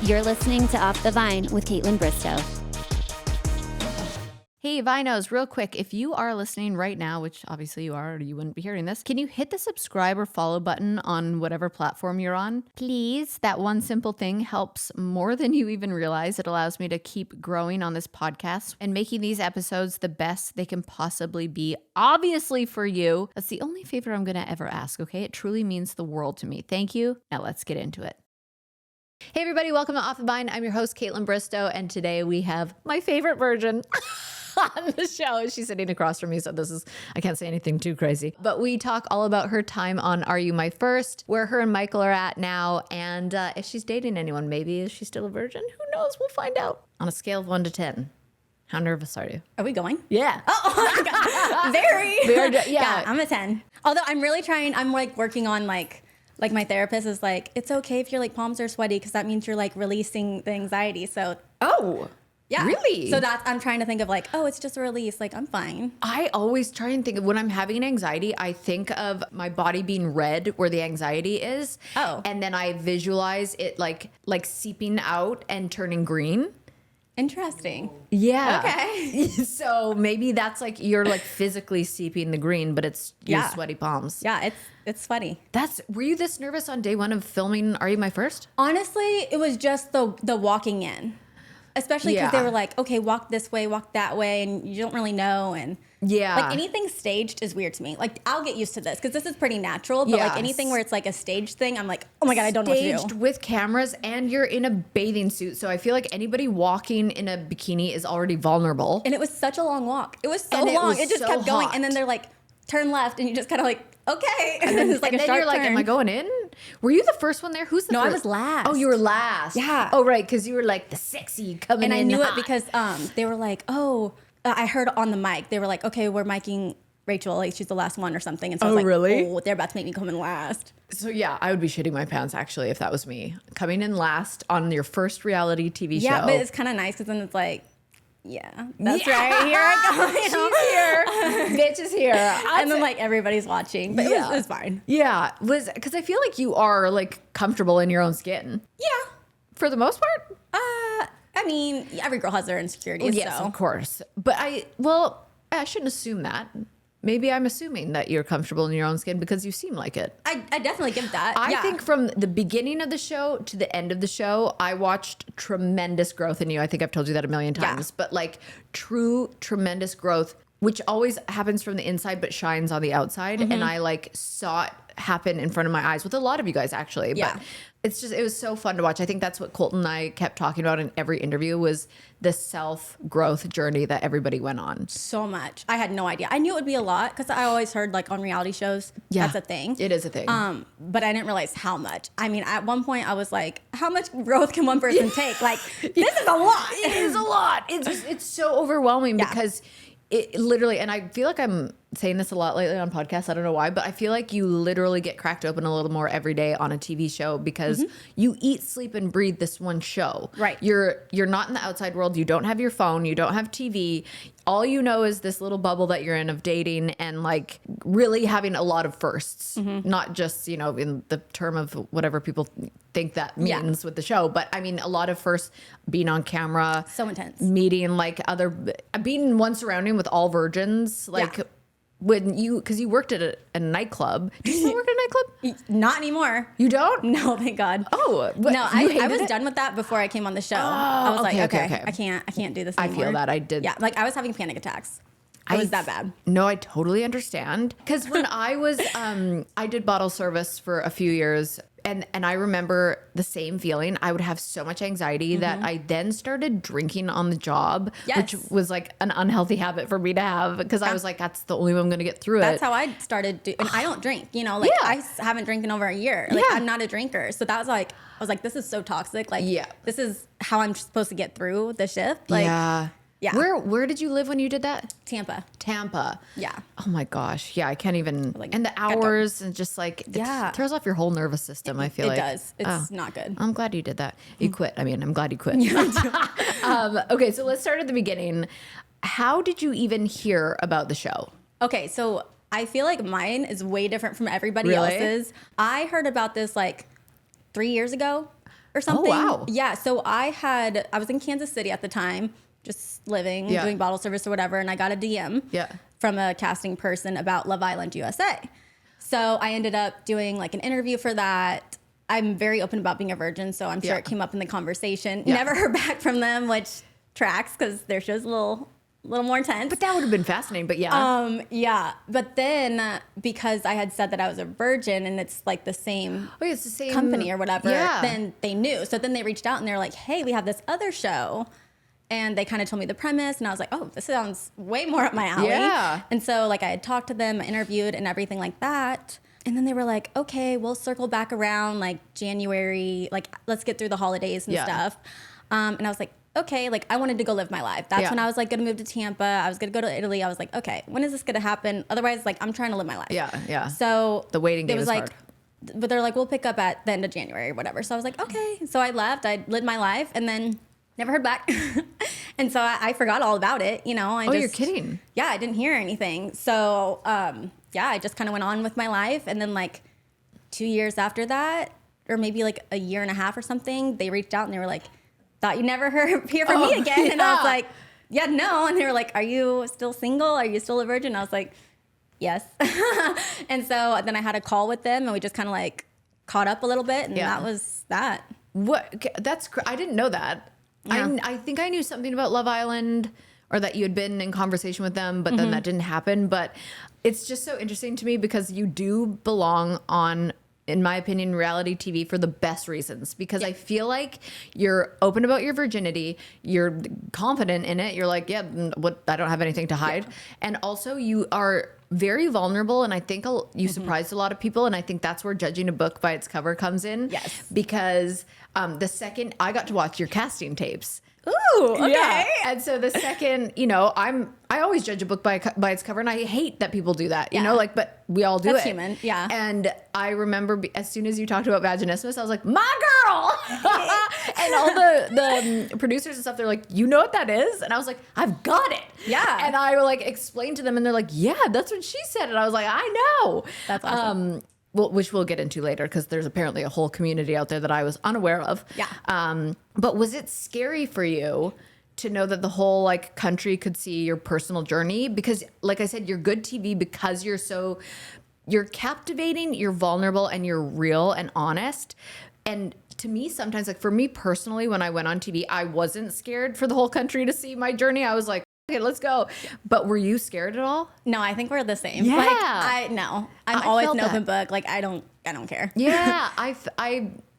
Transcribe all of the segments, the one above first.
You're listening to Off the Vine with Kaitlyn Bristowe. Hey, Vinos, real quick, if you are listening right now, which obviously you are or you wouldn't be hearing this, can you hit the subscribe or follow button on whatever platform you're on? Please. That one simple thing helps more than you even realize. It allows me to keep growing on this podcast and making these episodes the best they can possibly be, obviously for you. That's the only favor I'm going to ever ask, okay? It truly means the world to me. Thank you. Now let's get into it. Hey, everybody. Welcome to Off the Vine. I'm your host, Kaitlyn Bristowe, and today we have my favorite virgin on the show. She's sitting across from me, so I can't say anything too crazy. But we talk all about her time on Are You My First, where her and Michael are at now, and if she's dating anyone, maybe is she still a virgin? Who knows? We'll find out. On a scale of 1 to 10, how nervous are you? Are we going? Yeah. Oh my God. Very. Yeah, I'm a 10. Although I'm really trying, I'm like working on like my therapist is like, it's okay if your like palms are sweaty because that means you're like releasing the anxiety. So. Oh. Yeah. Really? So I'm trying to think of like, oh, it's just a release. Like, I'm fine. I always try and think of when I'm having anxiety, I think of my body being red where the anxiety is. Oh. And then I visualize it like seeping out and turning green. Interesting. Yeah. Okay. So maybe that's like you're like physically seeping the green, but it's your sweaty palms. Yeah, it's sweaty. Were you this nervous on day one of filming Are You My First? Honestly, it was just the walking in. Especially because they were like, okay, walk this way, walk that way, and you don't really know. And like anything staged is weird to me. Like I'll get used to this because this is pretty natural. But like anything where it's like a staged thing, I'm like, oh my God, I don't know what to do. Staged with cameras and you're in a bathing suit. So I feel like anybody walking in a bikini is already vulnerable. And it was such a long walk. It was so long. It just kept going. And then they're like, turn left. And you just kind of like, okay. And then it's like a sharp you're like, turn. am I going in? Were you the first one there? Who's the first? No, I was last. Oh, you were last. Yeah. Oh, right. Because you were like the sexy coming in. And I knew hot. it because they were like, I heard on the mic. They were like, okay, we're miking Rachael. Like she's the last one or something. And so I was like, really? Oh, they're about to make me come in last. So yeah, I would be shitting my pants actually if that was me. Coming in last on your first reality TV show. Yeah, but it's kind of nice because then it's like, yeah, that's right. Here I go. She's here. Bitch is here. And then like everybody's watching, but it was fine. Yeah, Liz, because I feel like you are like comfortable in your own skin. Yeah, for the most part. I mean, every girl has their insecurities. Well, yes, so. of course. But I shouldn't assume that. Maybe I'm assuming that you're comfortable in your own skin because you seem like it. I definitely give that. I think from the beginning of the show to the end of the show, I watched tremendous growth in you. I think I've told you that a million times, but like true tremendous growth, which always happens from the inside but shines on the outside. Mm-hmm. And I like saw it happen in front of my eyes with a lot of you guys actually. Yeah. But it was so fun to watch. I think that's what Colton and I kept talking about in every interview was the self-growth journey that everybody went on. So much. I had no idea. I knew it would be a lot because I always heard like on reality shows, that's a thing. It is a thing. But I didn't realize how much. I mean, at one point I was like, how much growth can one person take? Like, this is a lot. It is a lot. It's so overwhelming because it literally, and I feel like I'm saying this a lot lately on podcasts. I don't know why, but I feel like you literally get cracked open a little more every day on a TV show because you eat, sleep, and breathe this one show. Right. You're not in the outside world. You don't have your phone. You don't have TV. All you know is this little bubble that you're in of dating and like really having a lot of firsts, not just, you know, in the term of whatever people think that means with the show. But I mean, a lot of firsts, being on camera. So intense. Meeting like being in one surrounding with all virgins. Like when because you worked at a nightclub. Do you still work at a nightclub? Not anymore. You don't? No, thank God. Oh. No, I was done with that before I came on the show. I was like, okay, I can't do this anymore. I feel that. I did. Yeah, like I was having panic attacks. It was that bad. No, I totally understand. Because when I was, I did bottle service for a few years. And I remember the same feeling. I would have so much anxiety that I then started drinking on the job, which was like an unhealthy habit for me to have because I was like, that's the only way I'm going to get through That's how I started. And I don't drink, you know, like I haven't drank in over a year. Like I'm not a drinker. So that was like, I was like, this is so toxic. Like, this is how I'm supposed to get through the shift. Like, yeah. Where did you live when you did that? Tampa. Yeah. Oh my gosh. Yeah, I can't even. Like, and the hours and just like it throws off your whole nervous system. I feel like it does. It's not good. I'm glad you did that. You quit. I mean, I'm glad you quit. Okay, so let's start at the beginning. How did you even hear about the show? Okay, so I feel like mine is way different from everybody else's. I heard about this like 3 years ago. or something. Oh, wow. Yeah. So I was in Kansas City at the time, just living, doing bottle service or whatever. And I got a DM from a casting person about Love Island USA. So I ended up doing like an interview for that. I'm very open about being a virgin, so I'm sure it came up in the conversation. Never heard back from them, which tracks because their show's a little more intense. But that would have been fascinating, but But then because I had said that I was a virgin and it's like the same, it's the same company or whatever, then they knew. So then they reached out and they're like, hey, we have this other show. And they kind of told me the premise and I was like, oh, this sounds way more up my alley. Yeah. And so like I had talked to them, interviewed and everything like that. And then they were like, okay, we'll circle back around like January, like let's get through the holidays and stuff. And I was like, okay, like I wanted to go live my life. That's when I was like going to move to Tampa. I was going to go to Italy. I was like, okay, when is this going to happen? Otherwise, like I'm trying to live my life. Yeah. So the waiting game was is like, hard. but they're like, we'll pick up at the end of January or whatever. So I was like, okay. So I left. I lived my life and then never heard back. And so I forgot all about it. You know, you're kidding. Yeah, I didn't hear anything. So I just kind of went on with my life. And then like 2 years after that, or maybe like a year and a half or something, they reached out and they were like, thought you never hear from me again. And I was like, yeah, no. And they were like, are you still single? Are you still a virgin? I was like, yes. And so then I had a call with them and we just kind of like caught up a little bit. And that was that. What? I didn't know that. Yeah. I think I knew something about Love Island or that you had been in conversation with them, but then that didn't happen. But it's just so interesting to me because you do belong on, in my opinion, reality TV for the best reasons. Because I feel like you're open about your virginity. You're confident in it. You're like, I don't have anything to hide. Yeah. And also you are very vulnerable. And I think you surprised a lot of people. And I think that's where judging a book by its cover comes in. Yes. Because the second I got to watch your casting tapes. Ooh, okay. Yeah. And so the second, I always judge a book by its cover, and I hate that people do that, but we all do it. That's human, yeah. And I remember as soon as you talked about vaginismus, I was like, my girl! And all the producers and stuff, they're like, you know what that is? And I was like, I've got it. Yeah. And I like explained to them, and they're like, yeah, that's what she said. And I was like, I know. That's awesome. Well, which we'll get into later because there's apparently a whole community out there that I was unaware of. Yeah. But was it scary for you to know that the whole like country could see your personal journey? Because like I said, you're good TV because you're captivating, you're vulnerable, and you're real and honest. And to me, sometimes, like for me personally, when I went on TV, I wasn't scared for the whole country to see my journey. I was like, okay, let's go. But were you scared at all? No, I think we're the same. Yeah. I'm always an open book. Like I don't care. Yeah.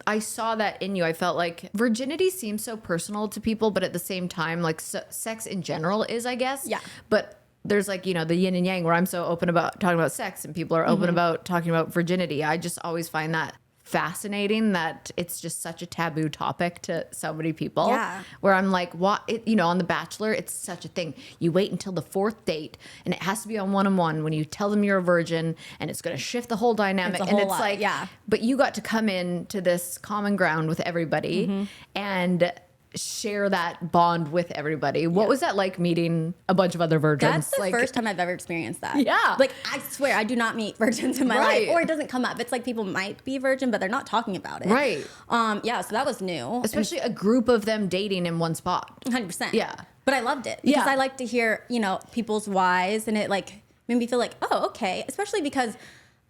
I saw that in you. I felt like virginity seems so personal to people, but at the same time, like sex in general is, I guess. Yeah. But there's like, the yin and yang where I'm so open about talking about sex and people are open about talking about virginity. I just always find that fascinating that it's just such a taboo topic to so many people. Yeah. Where I'm like, what? On The Bachelor, it's such a thing. You wait until the fourth date and it has to be on one-on-one when you tell them you're a virgin and it's going to shift the whole dynamic. It's a whole lot. Like, but you got to come in to this common ground with everybody and share that bond with everybody. What was that like meeting a bunch of other virgins? That's the first time I've ever experienced that. Yeah. Like I swear I do not meet virgins in my life, or it doesn't come up. It's like people might be virgin, but they're not talking about it. Right. So that was new. Especially a group of them dating in one spot. 100%. Yeah. But I loved it because I like to hear, people's whys, and it like made me feel like, oh, okay. Especially because,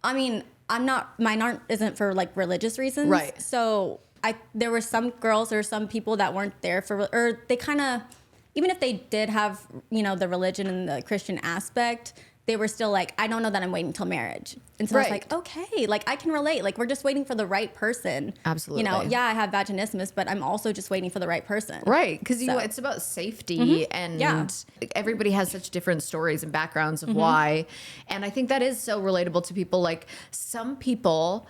mine isn't for like religious reasons. Right. So there were some girls or some people that weren't there or they kind of, even if they did have, the religion and the Christian aspect, they were still like, I don't know that I'm waiting till marriage. And so I was like, okay, like I can relate. Like we're just waiting for the right person. Absolutely. I have vaginismus, but I'm also just waiting for the right person. Right. Because it's about safety and everybody has such different stories and backgrounds of why. And I think that is so relatable to people. Like some people,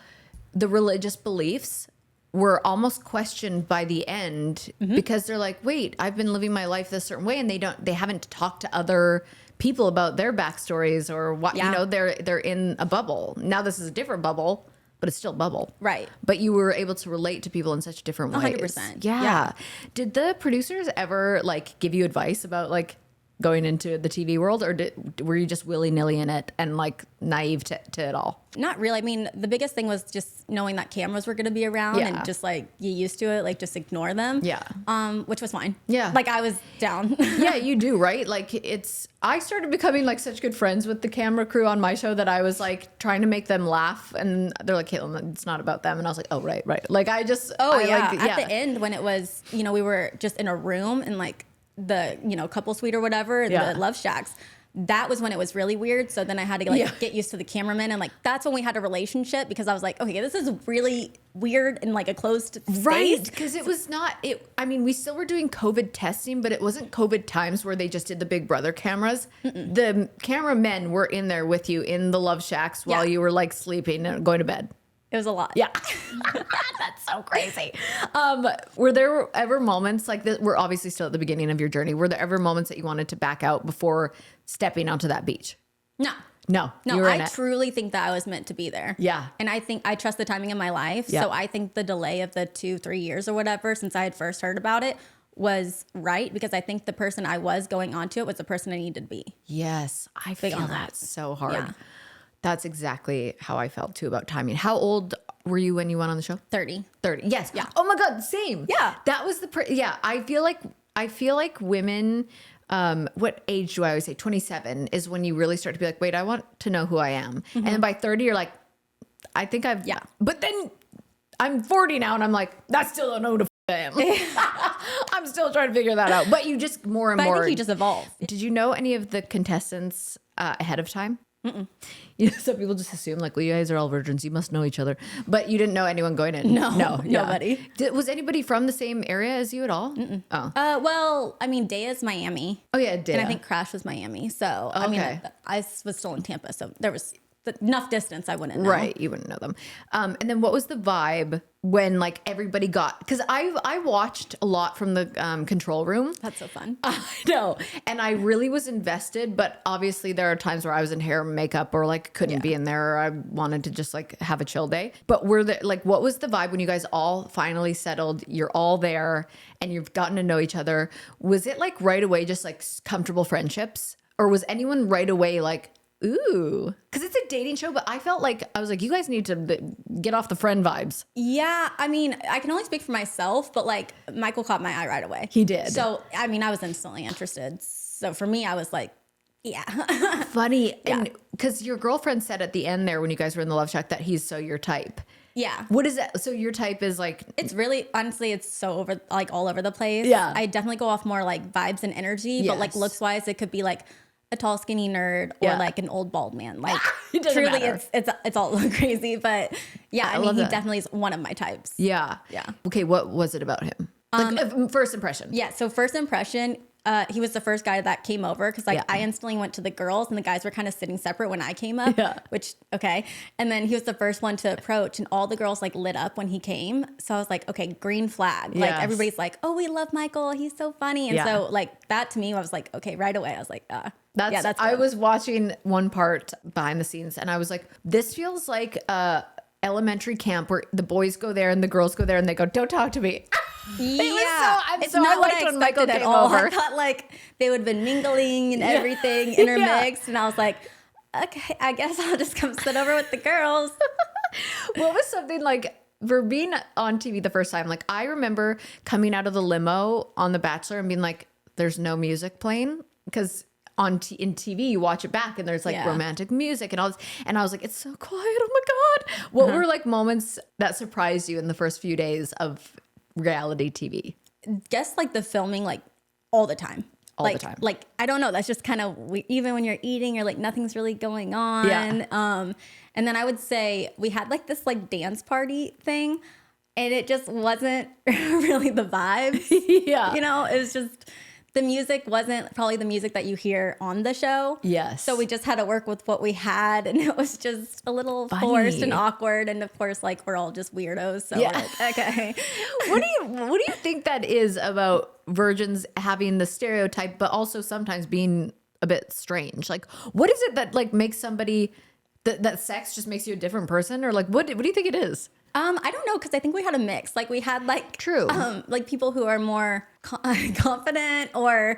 the religious beliefs were almost questioned by the end because they're like, wait, I've been living my life this certain way, and they haven't talked to other people about their backstories or what, they're in a bubble. Now this is a different bubble, but it's still a bubble. Right. But you were able to relate to people in such different ways. 100%. Yeah. Did the producers ever like give you advice about like going into the TV world, or were you just willy-nilly in it and like naive to it all? Not really. I mean, the biggest thing was just knowing that cameras were going to be around and just like get used to it, like just ignore them. Yeah. Which was fine. Yeah. Like I was down. Yeah, you do, right? Like I started becoming like such good friends with the camera crew on my show that I was like trying to make them laugh, and they're like, Kaitlyn, it's not about them. And I was like, oh, right. Like I just, At the end when it was, we were just in a room and like the, couple suite or whatever, the Love Shacks. That was when it was really weird. So then I had to get used to the cameraman, and like that's when we had a relationship, because I was like, okay, this is really weird and like a closed space. Right, because it was not it. I mean, we still were doing COVID testing, but it wasn't COVID times where they just did the Big Brother cameras. The cameramen were in there with you in the Love Shacks while you were like sleeping and going to bed. It was a lot. Yeah. That's so crazy. Were there ever moments like this? We're obviously still at the beginning of your journey. Were there ever moments that you wanted to back out before stepping onto that beach? No, you were in I it. truly think that I was meant to be there. Yeah. And I think I trust the timing of my life. Yeah. So I think the delay of the 2-3 years or whatever since I had first heard about it was right, because I think the person I was going on to it was the person I needed to be. Yes. I feel on that so hard. Yeah. That's exactly how I felt too about timing. How old were you when you went on the show? 30. Yes. Yeah. Oh my God. Same. Yeah. That was I feel like women, what age do I always say? 27 is when you really start to be like, wait, I want to know who I am. And then by 30, you're like, I think but then I'm 40 now and I'm like, I still don't know who the I am. I'm still trying to figure that out. But you just more and more. I think you just evolve. Did you know any of the contestants ahead of time? Some people just assume like, well, you guys are all virgins, you must know each other, but you didn't know anyone going in. No, nobody. Was anybody from the same area as you at all? Oh, well, I mean, Daya's Miami. Oh yeah, Daya. And I think Crash was Miami. So I mean, I was still in Tampa, so there was enough distance I wouldn't know. Right, you wouldn't know them. And then what was the vibe when like everybody got? Because I watched a lot from the control room. That's so fun. I know, and I really was invested. But obviously, there are times where I was in hair and makeup, or like couldn't be in there, or I wanted to just like have a chill day. But what was the vibe when you guys all finally settled? You're all there, and you've gotten to know each other. Was it like right away, just like comfortable friendships, or was anyone right away like? Ooh, because it's a dating show, but I felt like I was like, you guys need to get off the friend vibes. Yeah, I mean, I can only speak for myself, but like Michael caught my eye right away. He did. So, I mean, I was instantly interested. So for me, I was like, yeah. Funny. And because your girlfriend said at the end there when you guys were in the Love Shack that he's so your type. Yeah. What is that? So your type is like... It's really, honestly, it's so all over the place. Yeah. I definitely go off more like vibes and energy, but like looks wise, it could be like a tall, skinny nerd or like an old bald man. Like truly matter. it's all crazy, but yeah, I mean, he definitely is one of my types. Yeah. Yeah. Okay. What was it about him? Like, first impression. Yeah. So first impression, he was the first guy that came over because like I instantly went to the girls and the guys were kind of sitting separate when I came up, which, okay. And then he was the first one to approach and all the girls like lit up when he came. So I was like, okay, green flag. Like everybody's like, oh, we love Michael. He's so funny. And so like that to me, I was like, okay, right away. I was like, that's I was watching one part behind the scenes and I was like, this feels like elementary camp where the boys go there and the girls go there and they go, don't talk to me. It's not what I expected at all. I thought like they would have been mingling and everything intermixed, and I was like, okay, I guess I'll just come sit over with the girls. What was something like for being on TV the first time? Like I remember coming out of the limo on The Bachelor and being like, "There's no music playing," because in TV you watch it back and there's like romantic music and all this, and I was like, it's so quiet. Oh my God! What were like moments that surprised you in the first few days of reality TV? Guess like the filming, like all the time. All the time. Like, I don't know. That's just kind of, even when you're eating, you're like, nothing's really going on. Yeah. And then I would say we had like this like dance party thing and it just wasn't really the vibes. Yeah. You know, it was just, the music wasn't probably the music that you hear on the show. Yes. So we just had to work with what we had and it was just a little forced and awkward. And of course, like we're all just weirdos. So we're like, okay. What do you think that is about virgins having the stereotype, but also sometimes being a bit strange? Like, what is it that like makes somebody that sex just makes you a different person? Or like, what do you think it is? I don't know, because I think we had a mix. Like we had like true, like people who are more confident or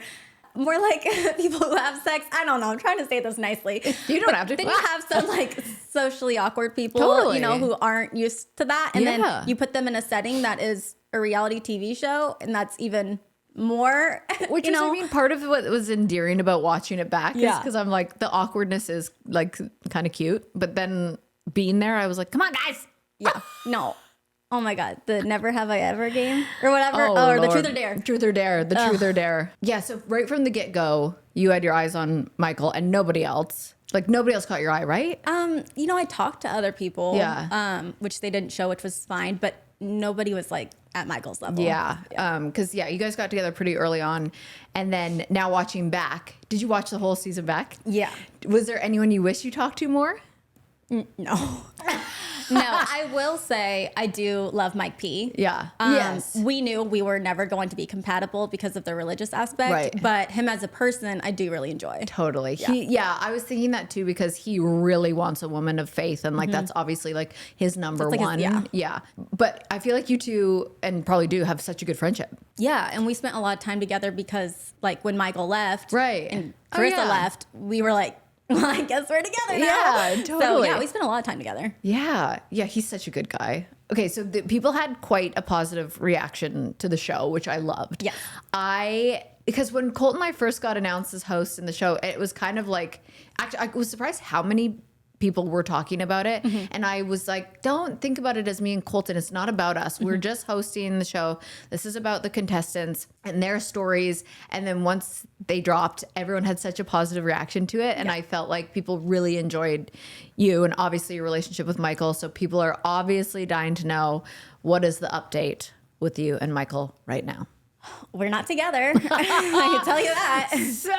more like people who have sex. I don't know. I'm trying to say this nicely. You don't have to. Then you have some like socially awkward people, Totally. you know, who aren't used to that. And then you put them in a setting that is a reality TV show. And that's even more, which is, I mean, part of what was endearing about watching it back is because I'm like, the awkwardness is like kind of cute. But then being there, I was like, come on, guys. Yeah. No. Oh my God. The Never Have I Ever game or whatever. Oh, or Lord. the Truth or Dare. Truth or Dare. The Truth or Dare. Yeah. So right from the get-go, you had your eyes on Michael and nobody else. Like nobody else caught your eye, right? You know, I talked to other people, which they didn't show, which was fine, but nobody was like at Michael's level. Yeah. Because you guys got together pretty early on. And then now watching back, did you watch the whole season back? Yeah. Was there anyone you wish you talked to more? No. No, I will say I do love Mike P. Yeah. Yes. We knew we were never going to be compatible because of the religious aspect. Right. But him as a person, I do really enjoy. Totally. Yeah. I was thinking that too because he really wants a woman of faith. And like that's obviously like his number one. Yeah. But I feel like you two, and probably do, have such a good friendship. Yeah. And we spent a lot of time together because like when Michael left and Oh, Carissa left, we were like, well, I guess we're together now. Yeah, totally. So yeah, we spent a lot of time together. Yeah. Yeah, he's such a good guy. Okay, so people had quite a positive reaction to the show, which I loved. Yeah. Because when Colt and I first got announced as hosts in the show, it was kind of like, actually, I was surprised how many people were talking about it. And I was like, don't think about it as me and Colton. It's not about us. We're just hosting the show. This is about the contestants and their stories. And then once they dropped, everyone had such a positive reaction to it. And I felt like people really enjoyed you and obviously your relationship with Michael. So people are obviously dying to know, what is the update with you and Michael right now? We're not together. I can tell you that. So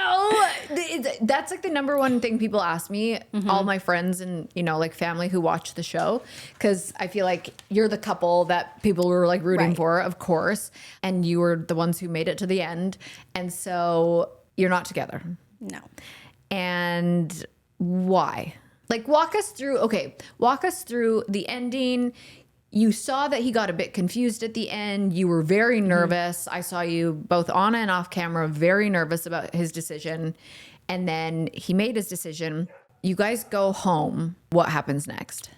that's like the number one thing people ask me, all my friends and, you know, like family who watch the show, because I feel like you're the couple that people were like rooting for, of course. And you were the ones who made it to the end. And so you're not together. No. And why? Like walk us through the ending. You saw that he got a bit confused at the end. You were very nervous. I saw you both on and off camera, very nervous about his decision. And then he made his decision. You guys go home. What happens next?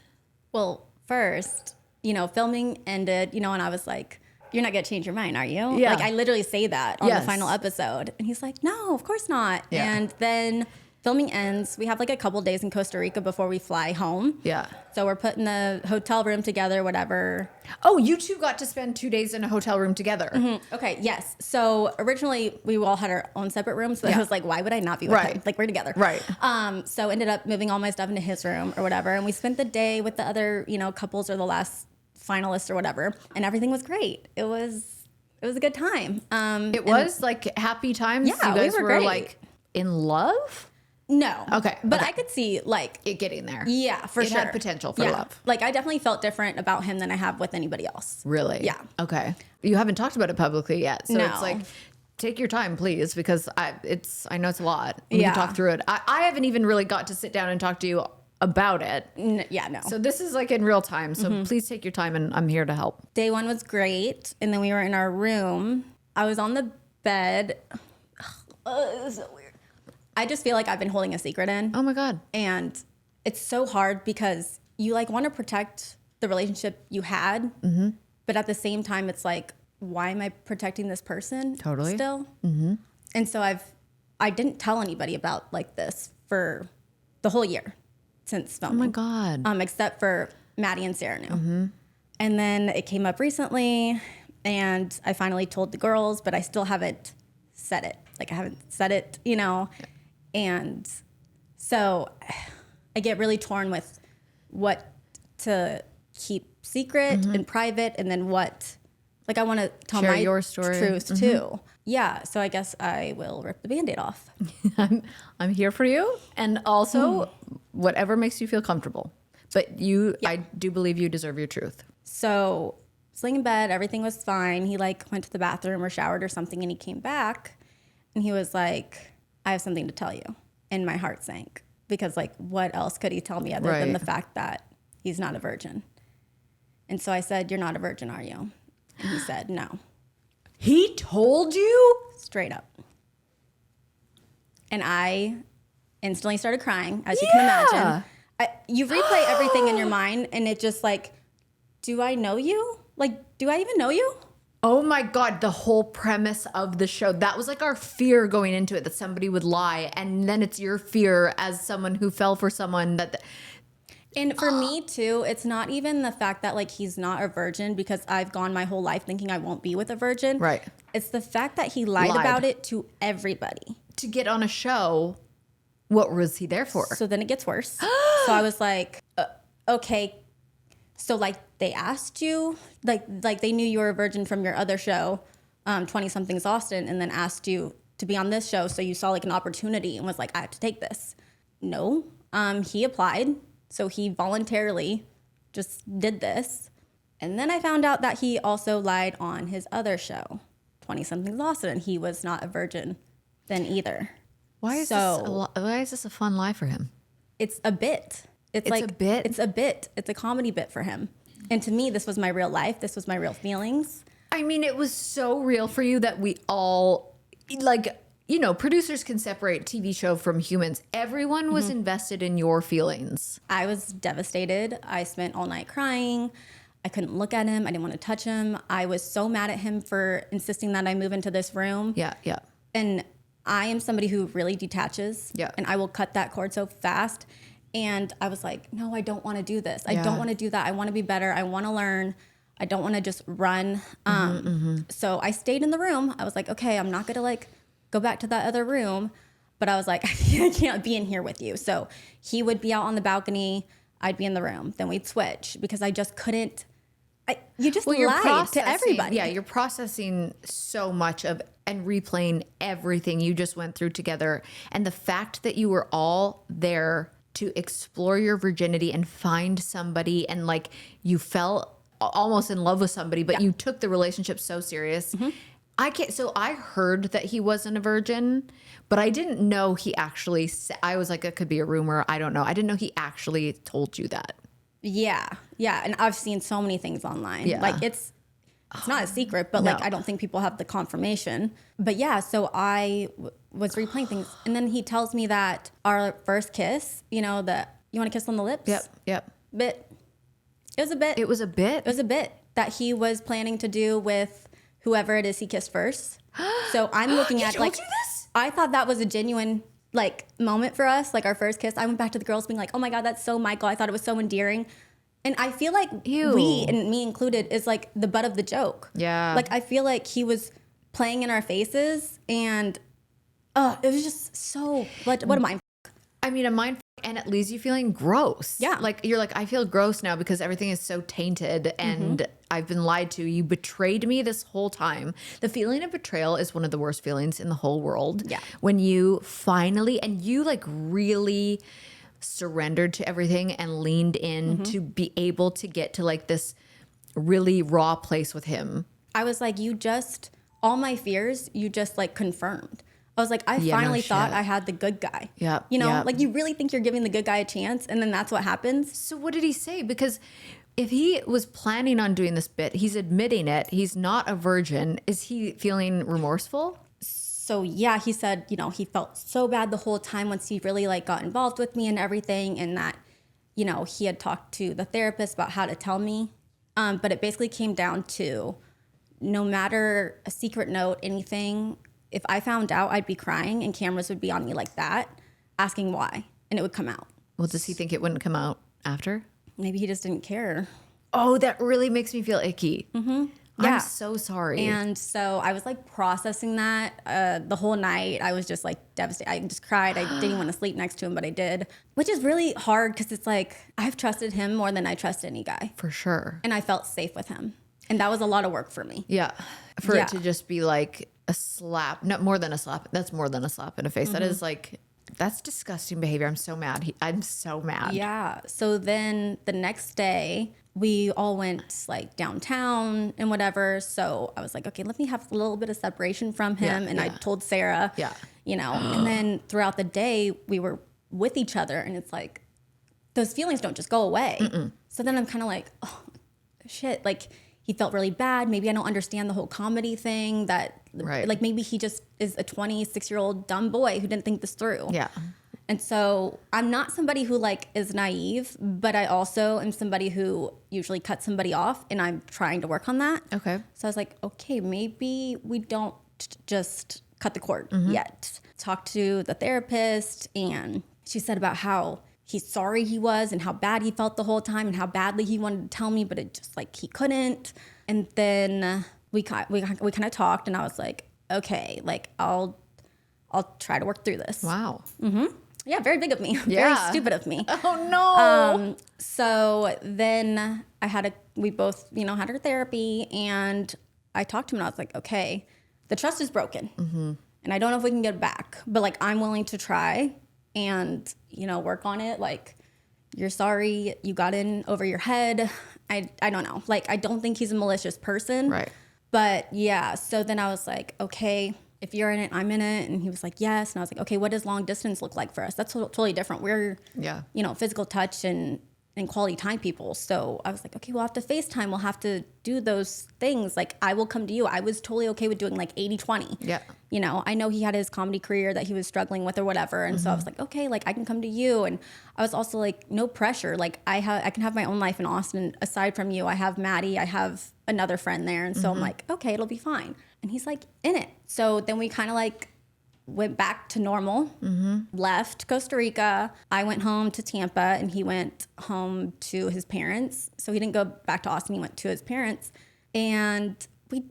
Well, first, you know, filming ended, you know, and I was like, you're not going to change your mind, are you? Yeah. Like, I literally say that on the final episode. And he's like, no, of course not. Yeah. And then filming ends. We have like a couple days in Costa Rica before we fly home. Yeah. So we're putting the hotel room together, whatever. Oh, you two got to spend 2 days in a hotel room together. Okay, yes. So originally we all had our own separate rooms. So I was like, why would I not be with him? Like, we're together. Right. So ended up moving all my stuff into his room or whatever. And we spent the day with the other, you know, couples or the last finalists or whatever. And everything was great. It was a good time. It was like happy times. Yeah, you guys we were were great. like in love. No. Okay. But I could see like it getting there. Yeah, for sure. It had potential for love. Like I definitely felt different about him than I have with anybody else. Really? Yeah. Okay. You haven't talked about it publicly yet. So No. it's like, take your time, please, because I know it's a lot. We can talk through it. I haven't even really got to sit down and talk to you about it. Yeah, no. So this is like in real time. So please take your time and I'm here to help. Day one was great. And then we were in our room. I was on the bed. It was so weird. I just feel like I've been holding a secret in. Oh my God. And it's so hard because you like want to protect the relationship you had. But at the same time, it's like, why am I protecting this person still? And so I didn't tell anybody about like this for the whole year since filming. Oh my God. Except for Maddie and Sarah knew. And then it came up recently and I finally told the girls, but I still haven't said it. Like I haven't said it, you know? And so I get really torn with what to keep secret and private and then what, like I want to tell Share my your story. truth too. Yeah. So I guess I will rip the Band-Aid off. I'm here for you. And also whatever makes you feel comfortable. But I do believe you deserve your truth. So I was laying in bed, everything was fine. He like went to the bathroom or showered or something and he came back and he was like, I have something to tell you. And my heart sank because like, what else could he tell me other than the fact that he's not a virgin? And so I said, you're not a virgin, are you? And he said, no. He told you? Straight up. And I instantly started crying, as you can imagine. You replay everything in your mind, and it just like, do I know you? Like, do I even know you? Oh my God, the whole premise of the show. That was like our fear going into it, that somebody would lie. And then it's your fear as someone who fell for someone that... And for me too, it's not even the fact that like he's not a virgin, because I've gone my whole life thinking I won't be with a virgin. Right. It's the fact that he lied about it to everybody. To get on a show, what was he there for? So then it gets worse. So I was like, okay, so like they asked you, like they knew you were a virgin from your other show, 20-somethings Austin, and then asked you to be on this show. So you saw like an opportunity and was like, I have to take this. No, he applied. So he voluntarily just did this. And then I found out that he also lied on his other show, 20-somethings Austin, and he was not a virgin then either. Why is this a fun lie for him? It's a bit. It's like a bit? It's a bit. It's a comedy bit for him. And to me, this was my real life. This was my real feelings. I mean, it was so real for you that we all, like, you know, producers can separate TV show from humans. Everyone was invested in your feelings. I was devastated. I spent all night crying. I couldn't look at him. I didn't want to touch him. I was so mad at him for insisting that I move into this room. Yeah, yeah. And I am somebody who really detaches. Yeah. And I will cut that cord so fast. And I was like, no, I don't want to do this. I don't want to do that. I want to be better. I want to learn. I don't want to just run. So I stayed in the room. I was like, okay, I'm not going to like go back to that other room. But I was like, I can't be in here with you. So he would be out on the balcony. I'd be in the room. Then we'd switch because I just couldn't. You just lied to everybody. Yeah, you're processing so much of and replaying everything you just went through together. And the fact that you were all there to explore your virginity and find somebody, and like you fell almost in love with somebody, but you took the relationship so serious. So I heard that he wasn't a virgin, but I didn't know he actually said. I was like, it could be a rumor. I don't know. I didn't know he actually told you that. Yeah. And I've seen so many things online. Yeah. Like it's not a secret, but like I don't think people have the confirmation. But yeah, so I was replaying things, and then he tells me that our first kiss, you know, that you want to kiss on the lips. Yep. Bit. It was a bit. It was a bit. It was a bit that he was planning to do with whoever it is he kissed first. So I'm looking at like, I thought that was a genuine like moment for us, like our first kiss. I went back to the girls being like, oh my God, that's so Michael. I thought it was so endearing. And I feel like we, and me included, is like the butt of the joke. Yeah. Like I feel like he was playing in our faces, and it was just so, what a mind. I mean, a mind, and it leaves you feeling gross. Yeah. Like you're like, I feel gross now because everything is so tainted and I've been lied to. You betrayed me this whole time. The feeling of betrayal is one of the worst feelings in the whole world. Yeah. When you finally, and you like really surrendered to everything and leaned in to be able to get to like this really raw place with him. I was like, all my fears, you just like confirmed. I was like, I finally thought I had the good guy. Yeah. You know, like you really think you're giving the good guy a chance, and then that's what happens. So what did he say? Because if he was planning on doing this bit, he's admitting it. He's not a virgin. Is he feeling remorseful? So yeah, he said, you know, he felt so bad the whole time once he really like got involved with me and everything, and that, you know, he had talked to the therapist about how to tell me. But it basically came down to no matter a secret note, anything, if I found out, I'd be crying and cameras would be on me like that, asking why, and it would come out. Well, does he think it wouldn't come out after? Maybe he just didn't care. Oh, that really makes me feel icky. Yeah. I'm so sorry. And so I was like processing that the whole night. I was just like devastated. I just cried. I didn't want to sleep next to him, but I did, which is really hard because it's like I've trusted him more than I trust any guy. For sure. And I felt safe with him. And that was a lot of work for me. Yeah. For it to just be like a slap, not more than a slap. That's more than a slap in the face. That is like, that's disgusting behavior. I'm so mad. I'm so mad. Yeah. So then the next day, we all went like downtown and whatever. So I was like, okay, let me have a little bit of separation from him. I told Sarah, you know, and then throughout the day we were with each other, and it's like, those feelings don't just go away. So then I'm kind of like, oh shit, like he felt really bad. Maybe I don't understand the whole comedy thing that like maybe he just is a 26-year-old dumb boy who didn't think this through. Yeah. And so I'm not somebody who like is naive, but I also am somebody who usually cuts somebody off, and I'm trying to work on that. Okay. So I was like, okay, maybe we don't just cut the cord yet. Talked to the therapist, and she said about how he's sorry he was and how bad he felt the whole time and how badly he wanted to tell me, but it just like he couldn't. And then we kind of talked, and I was like, okay, like I'll try to work through this. Wow. Yeah, very big of me. Yeah. Very stupid of me. Oh no. So then we both, had our therapy, and I talked to him, and I was like, okay, the trust is broken, and I don't know if we can get it back, but like I'm willing to try and work on it. Like, you're sorry you got in over your head. I don't know. Like, I don't think he's a malicious person. Right. But yeah, so then I was like, okay, if you're in it, I'm in it. And he was like, yes. And I was like, okay, what does long distance look like for us? That's totally different. We're, physical touch and quality time people. So I was like, okay, we'll have to FaceTime. We'll have to do those things. Like, I will come to you. I was totally okay with doing like 80-20. Yeah. I know he had his comedy career that he was struggling with or whatever. And so I was like, okay, like I can come to you. And I was also like, no pressure. Like I can have my own life in Austin. Aside from you, I have Maddie. I have another friend there. And so I'm like, okay, it'll be fine. And he's like, in it. So then we kind of like went back to normal, left Costa Rica. I went home to Tampa, and he went home to his parents. So he didn't go back to Austin. He went to his parents. And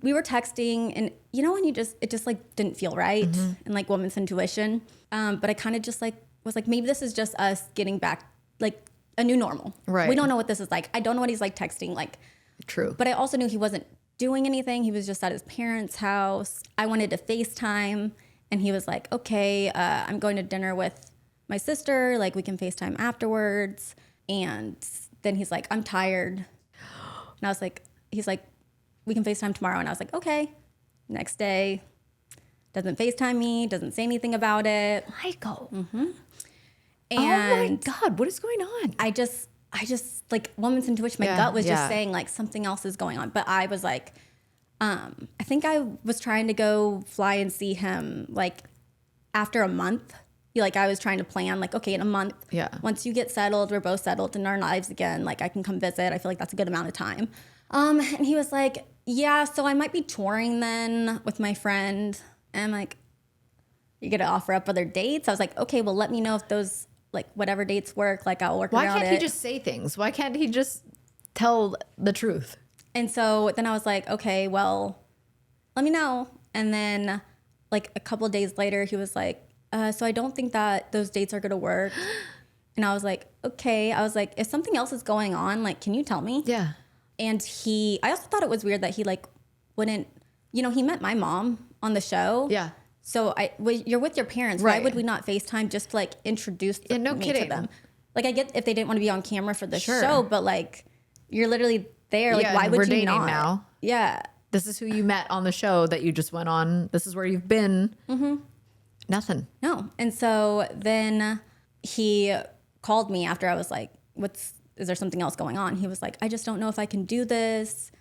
we were texting, and when it just like didn't feel right, and like woman's intuition. But I kind of just like was like, maybe this is just us getting back like a new normal. Right. We don't know what this is like. I don't know what he's like texting. Like, true. But I also knew he wasn't doing anything. He was just at his parents' house. I wanted to FaceTime, and he was like, okay, I'm going to dinner with my sister. Like, we can FaceTime afterwards. And then he's like, I'm tired. And I was like, he's like, we can FaceTime tomorrow. And I was like, okay. Next day, doesn't FaceTime me, doesn't say anything about it. Michael. And oh my God, what is going on? I just like woman's intuition, my gut was just saying like something else is going on. But I was like, I think I was trying to go fly and see him like after a month. Like, I was trying to plan like, okay, in a month, once you get settled, we're both settled in our lives again, like I can come visit. I feel like that's a good amount of time. And he was like, yeah, so I might be touring then with my friend. And I'm like, you're gonna offer up other dates? I was like, okay, well, let me know if those like whatever dates work, like I'll work around it. Why can't he just say things? Why can't he just tell the truth? And so then I was like, okay, well, let me know. And then like a couple of days later, he was like, so I don't think that those dates are going to work. And I was like, okay. I was like, if something else is going on, like, can you tell me? Yeah. And I also thought it was weird that he like wouldn't, he met my mom on the show. Yeah. So you're with your parents. Right. Why would we not FaceTime just to like introduce me to them? Like, I get if they didn't want to be on camera for the show, but like, you're literally there. Like, why would you not? Now. Yeah. This is who you met on the show that you just went on. This is where you've been. Nothing. No. And so then he called me after I was like, is there something else going on? He was like, I just don't know if I can do this.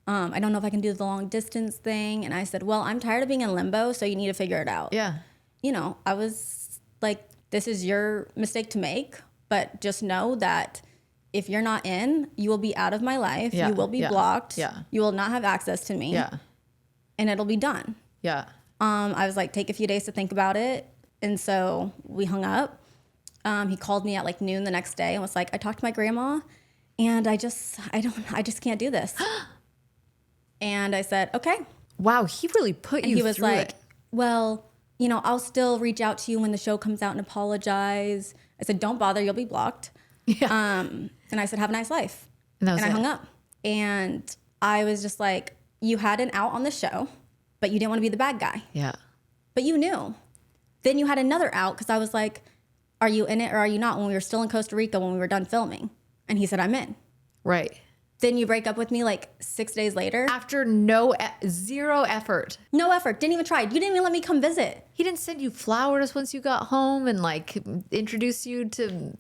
I don't know if I can do the long distance thing. And I said, well, I'm tired of being in limbo, so you need to figure it out. Yeah. I was like, this is your mistake to make, but just know that if you're not in, you will be out of my life. Yeah. You will be blocked. Yeah. You will not have access to me. Yeah. And it'll be done. Yeah. I was like, take a few days to think about it. And so we hung up. He called me at like noon the next day and was like, I talked to my grandma and I just can't do this. And I said, okay. Wow. He really put you through it. He was like, well, I'll still reach out to you when the show comes out and apologize. I said, don't bother. You'll be blocked. Yeah. And I said, have a nice life. And I hung up. And I was just like, you had an out on the show, but you didn't want to be the bad guy. Yeah. But you knew. Then you had another out because I was like, are you in it or are you not? When we were still in Costa Rica when we were done filming. And he said, I'm in. Right. Then you break up with me like 6 days later. After zero effort. No effort. Didn't even try. You didn't even let me come visit. He didn't send you flowers once you got home and like introduce you to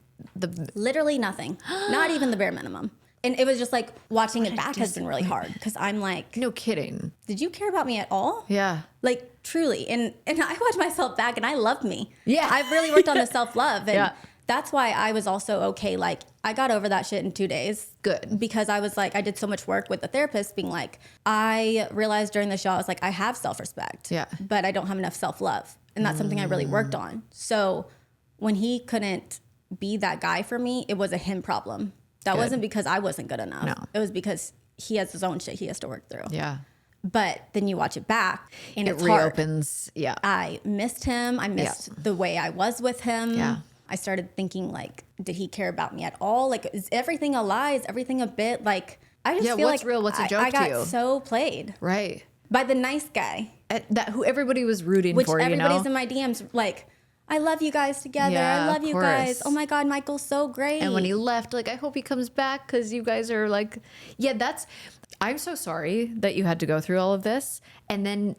literally nothing. Not even the bare minimum. And it was just like watching it back has been really hard because I'm like, no kidding. Did you care about me at all? Yeah. Like truly. And I watched myself back and I loved me. Yeah. I've really worked on the self-love. And that's why I was also okay. Like I got over that shit in 2 days. Good. Because I was like, I did so much work with the therapist being like, I realized during the show, I was like, I have self-respect, but I don't have enough self-love. And that's something I really worked on. So when he couldn't be that guy for me, it was a him problem. That wasn't because I wasn't good enough. No. It was because he has his own shit he has to work through. Yeah. But then you watch it back and it reopens. Hard. Yeah. I missed him. I missed the way I was with him. Yeah. I started thinking like, did he care about me at all? Like, is everything a lie? Is everything a bit? Like, I just feel what's like real? What's a joke I got to you? so played. Right. By the nice guy. Who everybody was rooting for, Which everybody's in my DMs like, I love you guys together. I love you guys. Oh my God, Michael's so great. And when he left, like, I hope he comes back because you guys are like, I'm so sorry that you had to go through all of this. And then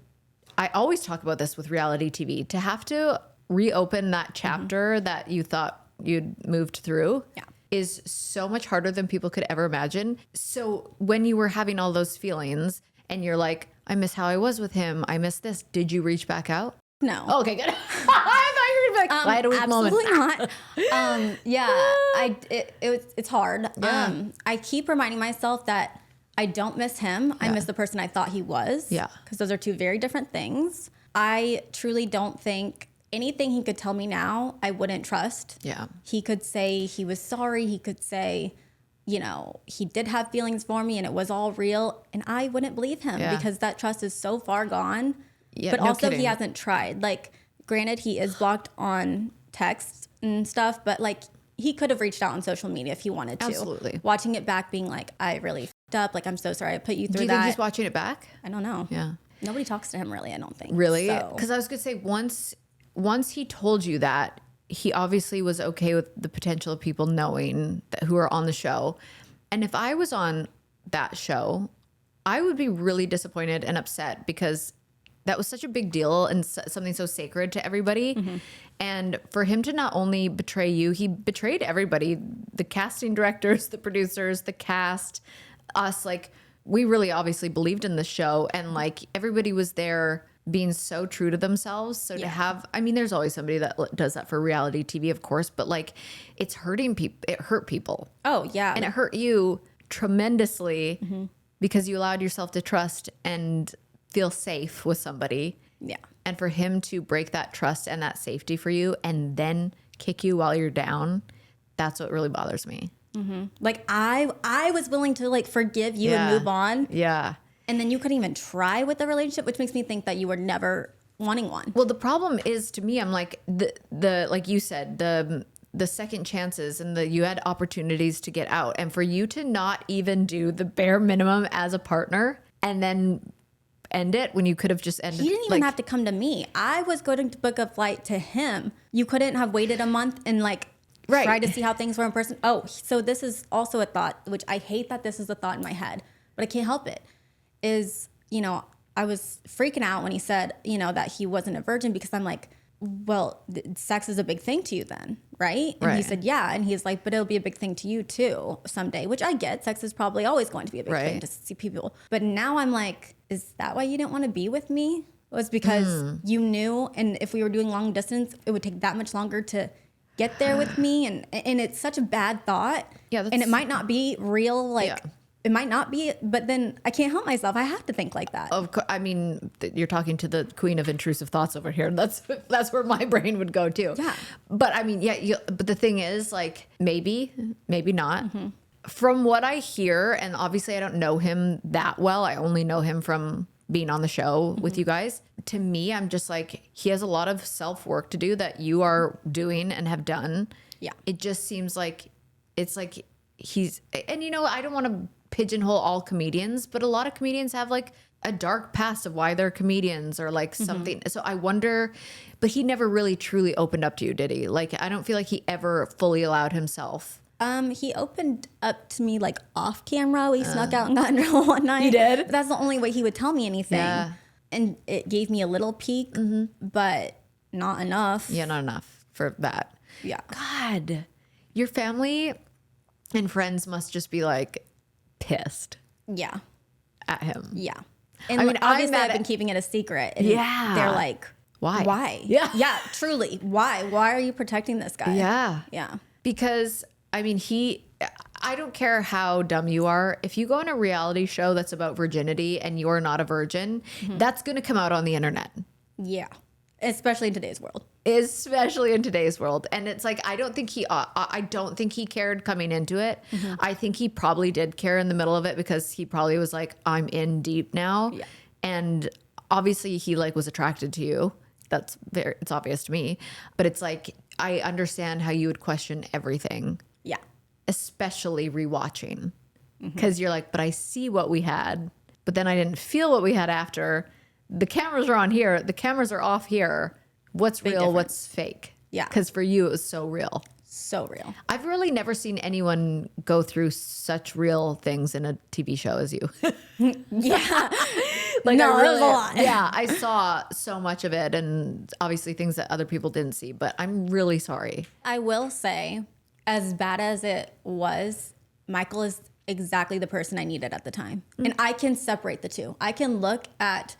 I always talk about this with reality TV, to have to reopen that chapter that you thought you'd moved through is so much harder than people could ever imagine. So when you were having all those feelings and you're like, I miss how I was with him, I miss this, did you reach back out? No. Oh, okay, good. I thought you were going to be like, I had a weak moment. Absolutely not. It's hard. Yeah. I keep reminding myself that I don't miss him. I miss the person I thought he was. Yeah. Because those are two very different things. I truly don't think anything he could tell me now, I wouldn't trust. Yeah. He could say he was sorry. He could say, you know, he did have feelings for me and it was all real. And I wouldn't believe him because that trust is so far gone. Yeah, but no also kidding. He hasn't tried. Like, granted, he is blocked on text and stuff, but like he could have reached out on social media if he wanted to. Absolutely. Watching it back, being like, I really f***ed up. Like, I'm so sorry I put you through that. Do you think he's watching it back? I don't know. Yeah. Nobody talks to him really, I don't think. Really? Because I was going to say, once he told you that, he obviously was okay with the potential of people knowing that who are on the show. And if I was on that show, I would be really disappointed and upset because that was such a big deal and something so sacred to everybody. Mm-hmm. And for him to not only betray you, he betrayed everybody, the casting directors, the producers, the cast, us. Like, we really obviously believed in the show, and like everybody was there being so true to themselves. So to have, I mean, there's always somebody that does that for reality TV, of course, but like it's hurting people. It hurt people. Oh yeah. And it hurt you tremendously because you allowed yourself to trust and feel safe with somebody. Yeah. And for him to break that trust and that safety for you and then kick you while you're down, that's what really bothers me. Mm-hmm. Like I was willing to like forgive you and move on. Yeah. And then you couldn't even try with the relationship, which makes me think that you were never wanting one. Well, the problem is, to me, I'm like the like you said, the second chances and you had opportunities to get out, and for you to not even do the bare minimum as a partner and then end it when you could have just ended. He didn't even have to come to me. I was going to book a flight to him. You couldn't have waited a month and like try to see how things were in person. Oh, so this is also a thought, which I hate that this is a thought in my head, but I can't help it. Is, you know, I was freaking out when he said, you know, that he wasn't a virgin, because I'm like, well, sex is a big thing to you then, right? And he said, yeah. And he's like, but it'll be a big thing to you too someday, which I get. Sex is probably always going to be a big thing to see people. But now I'm like, is that why you didn't want to be with me? It was because you knew, and if we were doing long distance, it would take that much longer to get there with me. And it's such a bad thought. Yeah, and it might not be real, like... Yeah. It might not be, but then I can't help myself. I have to think like that. Of course, I mean, you're talking to the queen of intrusive thoughts over here. That's where my brain would go too. Yeah. But I mean, yeah. But the thing is, like, maybe not. Mm-hmm. From what I hear, and obviously I don't know him that well. I only know him from being on the show with you guys. To me, I'm just like, he has a lot of self-work to do that you are doing and have done. Yeah. It just seems like it's like he's, and you know, I don't want to pigeonhole all comedians, but a lot of comedians have like a dark past of why they're comedians or like something. So I wonder, but he never really truly opened up to you, did he? Like, I don't feel like he ever fully allowed himself. He opened up to me like off camera. We snuck out and got in trouble one night. He did? But that's the only way he would tell me anything. Yeah. And it gave me a little peek, but not enough. Yeah, not enough for that. Yeah. God, your family and friends must just be like, pissed Yeah. at him. Yeah. And I mean, obviously I've been keeping it a secret. And they're like, why? Why? Yeah. Yeah, truly. Why? Why are you protecting this guy? Yeah. Yeah. Because, I mean, I don't care how dumb you are. If you go on a reality show that's about virginity and you're not a virgin, that's going to come out on the internet. Yeah. Especially in today's world. Especially in today's world. And it's like, I don't think he cared coming into it. I think he probably did care in the middle of it because he probably was like, I'm in deep now. Yeah. And obviously he like was attracted to you. It's obvious to me, but it's like, I understand how you would question everything. Yeah. Especially rewatching. Because you're like, but I see what we had, but then I didn't feel what we had after. The cameras are on here. The cameras are off here. What's real? difference. What's fake? Yeah. Because for you, it was so real. So real. I've really never seen anyone go through such real things in a TV show as you. Yeah. Like no, it was a lot. Yeah, I saw so much of it and obviously things that other people didn't see, but I'm really sorry. I will say, as bad as it was, Michael is exactly the person I needed at the time. And I can separate the two. I can look at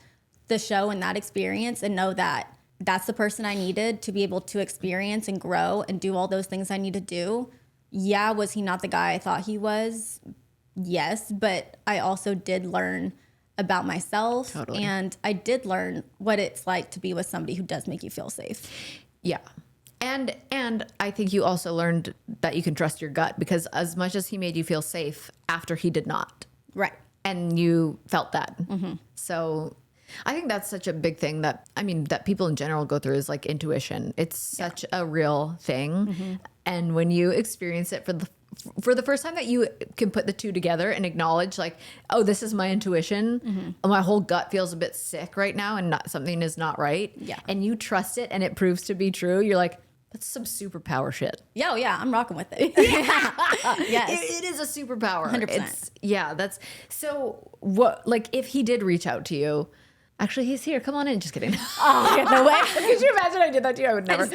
the show and that experience and know that that's the person I needed to be able to experience and grow and do all those things I need to do. Yeah, was he not the guy I thought he was? Yes, but I also did learn about myself. Totally. And I did learn what it's like to be with somebody who does make you feel safe. Yeah. And I think you also learned that you can trust your gut because as much as he made you feel safe after he did not. Right. And you felt that. So I think that's such a big thing that people in general go through is like intuition. It's such a real thing. And when you experience it for the first time that you can put the two together and acknowledge like, oh, this is my intuition. My whole gut feels a bit sick right now and something is not right. Yeah. And you trust it and it proves to be true. You're like, that's some superpower shit. Yeah, yeah, I'm rocking with it. Yes. It is a superpower. 100%. That's so what, like if he did reach out to you, actually he's here, come on in, just kidding. Oh, yeah, no way. Could you imagine I did that to you? I would never.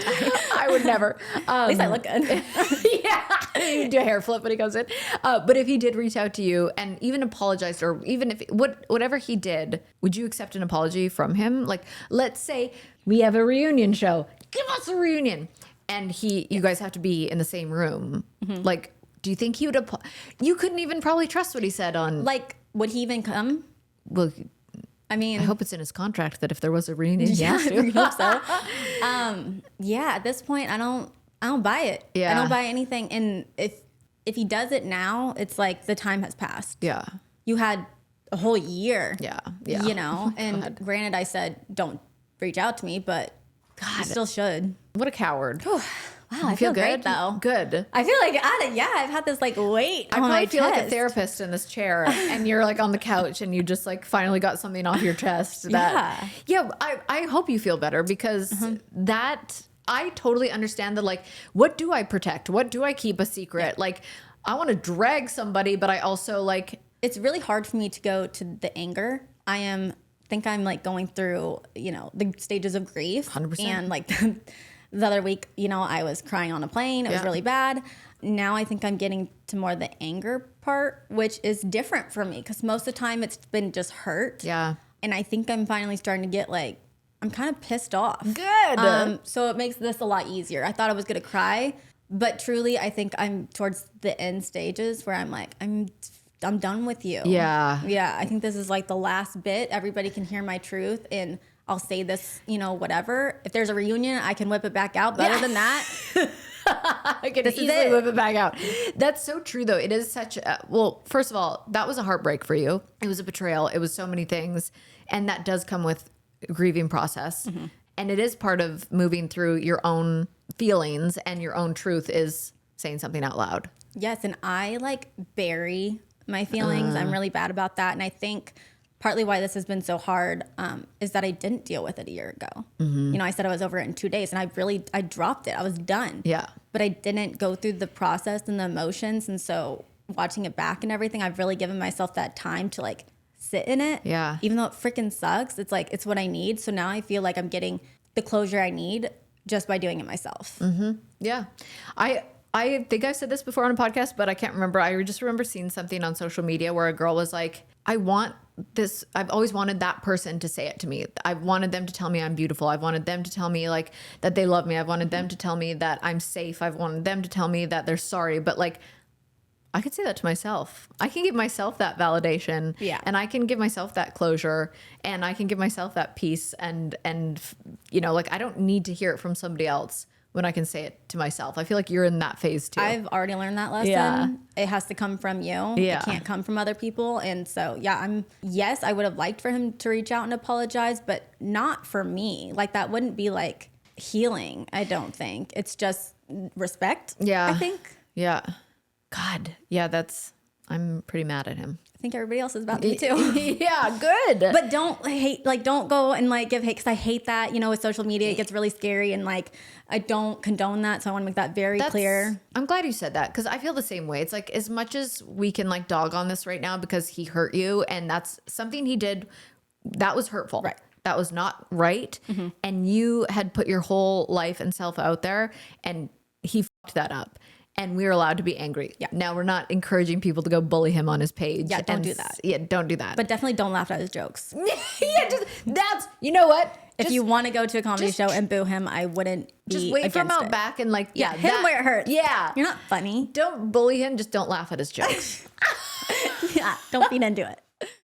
I would never. At least I look good. Yeah. You do a hair flip when he comes in. But if he did reach out to you and even apologized or even if whatever he did, would you accept an apology from him? Like, let's say we have a reunion show. Give us a reunion. And you guys have to be in the same room. Like, do you think he would you couldn't even probably trust what he said on. Like, would he even come? Well, I mean, I hope it's in his contract that if there was a reunion, yeah, he has I hope so. Yeah, at this point, I don't buy it. Yeah. I don't buy anything. And if he does it now, it's like the time has passed. Yeah. You had a whole year. Yeah. Yeah. You know, and granted, I said don't reach out to me, but God, you still should. What a coward. Wow, I feel great though. Good. I feel like I've had this like weight. I probably feel like a therapist in this chair, and you're like on the couch, and you just like finally got something off your chest. I hope you feel better because that I totally understand that. Like, what do I protect? What do I keep a secret? Yeah. Like, I want to drag somebody, but I also like. It's really hard for me to go to the anger. Think I'm like going through, the stages of grief. 100%. And like the other week, I was crying on a plane. It was really bad. Now I think I'm getting to more the anger part, which is different for me because most of the time it's been just hurt. Yeah. And I think I'm finally starting to get like, I'm kind of pissed off. Good. So it makes this a lot easier. I thought I was going to cry, but truly I think I'm towards the end stages where I'm like, I'm done with you. Yeah. Yeah. I think this is like the last bit. Everybody can hear my truth and I'll say this, whatever. If there's a reunion, I can whip it back out. But other than that, I can easily whip it back out. That's so true though. It is such well, first of all, that was a heartbreak for you. It was a betrayal. It was so many things. And that does come with a grieving process. And it is part of moving through your own feelings and your own truth is saying something out loud. Yes. And I like bury my feelings. I'm really bad about that. And I think partly why this has been so hard is that I didn't deal with it a year ago. I said I was over it in 2 days and I dropped it. I was done. Yeah. But I didn't go through the process and the emotions. And so watching it back and everything, I've really given myself that time to like sit in it. Yeah. Even though it freaking sucks, it's like, it's what I need. So now I feel like I'm getting the closure I need just by doing it myself. Yeah. I I think I've said this before on a podcast, but I can't remember. I just remember seeing something on social media where a girl was like, I want this. I've always wanted that person to say it to me. I've wanted them to tell me I'm beautiful. I've wanted them to tell me like that they love me. I've wanted them to tell me that I'm safe. I've wanted them to tell me that they're sorry. But like, I could say that to myself. I can give myself that validation. Yeah. And I can give myself that closure, and I can give myself that peace. And you know, like I don't need to hear it from somebody else when I can say it to myself. I feel like you're in that phase too. I've already learned that lesson. Yeah. It has to come from you. Yeah. It can't come from other people. And so, yeah, yes, I would have liked for him to reach out and apologize, but not for me. Like that wouldn't be like healing, I don't think. It's just respect. Yeah. I think. Yeah. God. Yeah, I'm pretty mad at him. I think everybody else is about me too. Yeah, good. But don't hate, like, don't go and like give hate, because I hate that, you know, with social media, it gets really scary, and like, I don't condone that. So I want to make that very clear. I'm glad you said that, because I feel the same way. It's like, as much as we can like dog on this right now because he hurt you, and that's something he did that was hurtful. Right. That was not right. Mm-hmm. And you had put your whole life and self out there, and he fucked that up. And we're allowed to be angry. Yeah. Now, we're not encouraging people to go bully him on his page. Yeah, don't do that. Yeah, don't do that. But definitely don't laugh at his jokes. Yeah, you know what? If you want to go to a comedy show and boo him, I wouldn't be just wait for him out it. Back and like, hit him where it hurts. Yeah. You're not funny. Don't bully him. Just don't laugh at his jokes. Yeah, don't feed into it.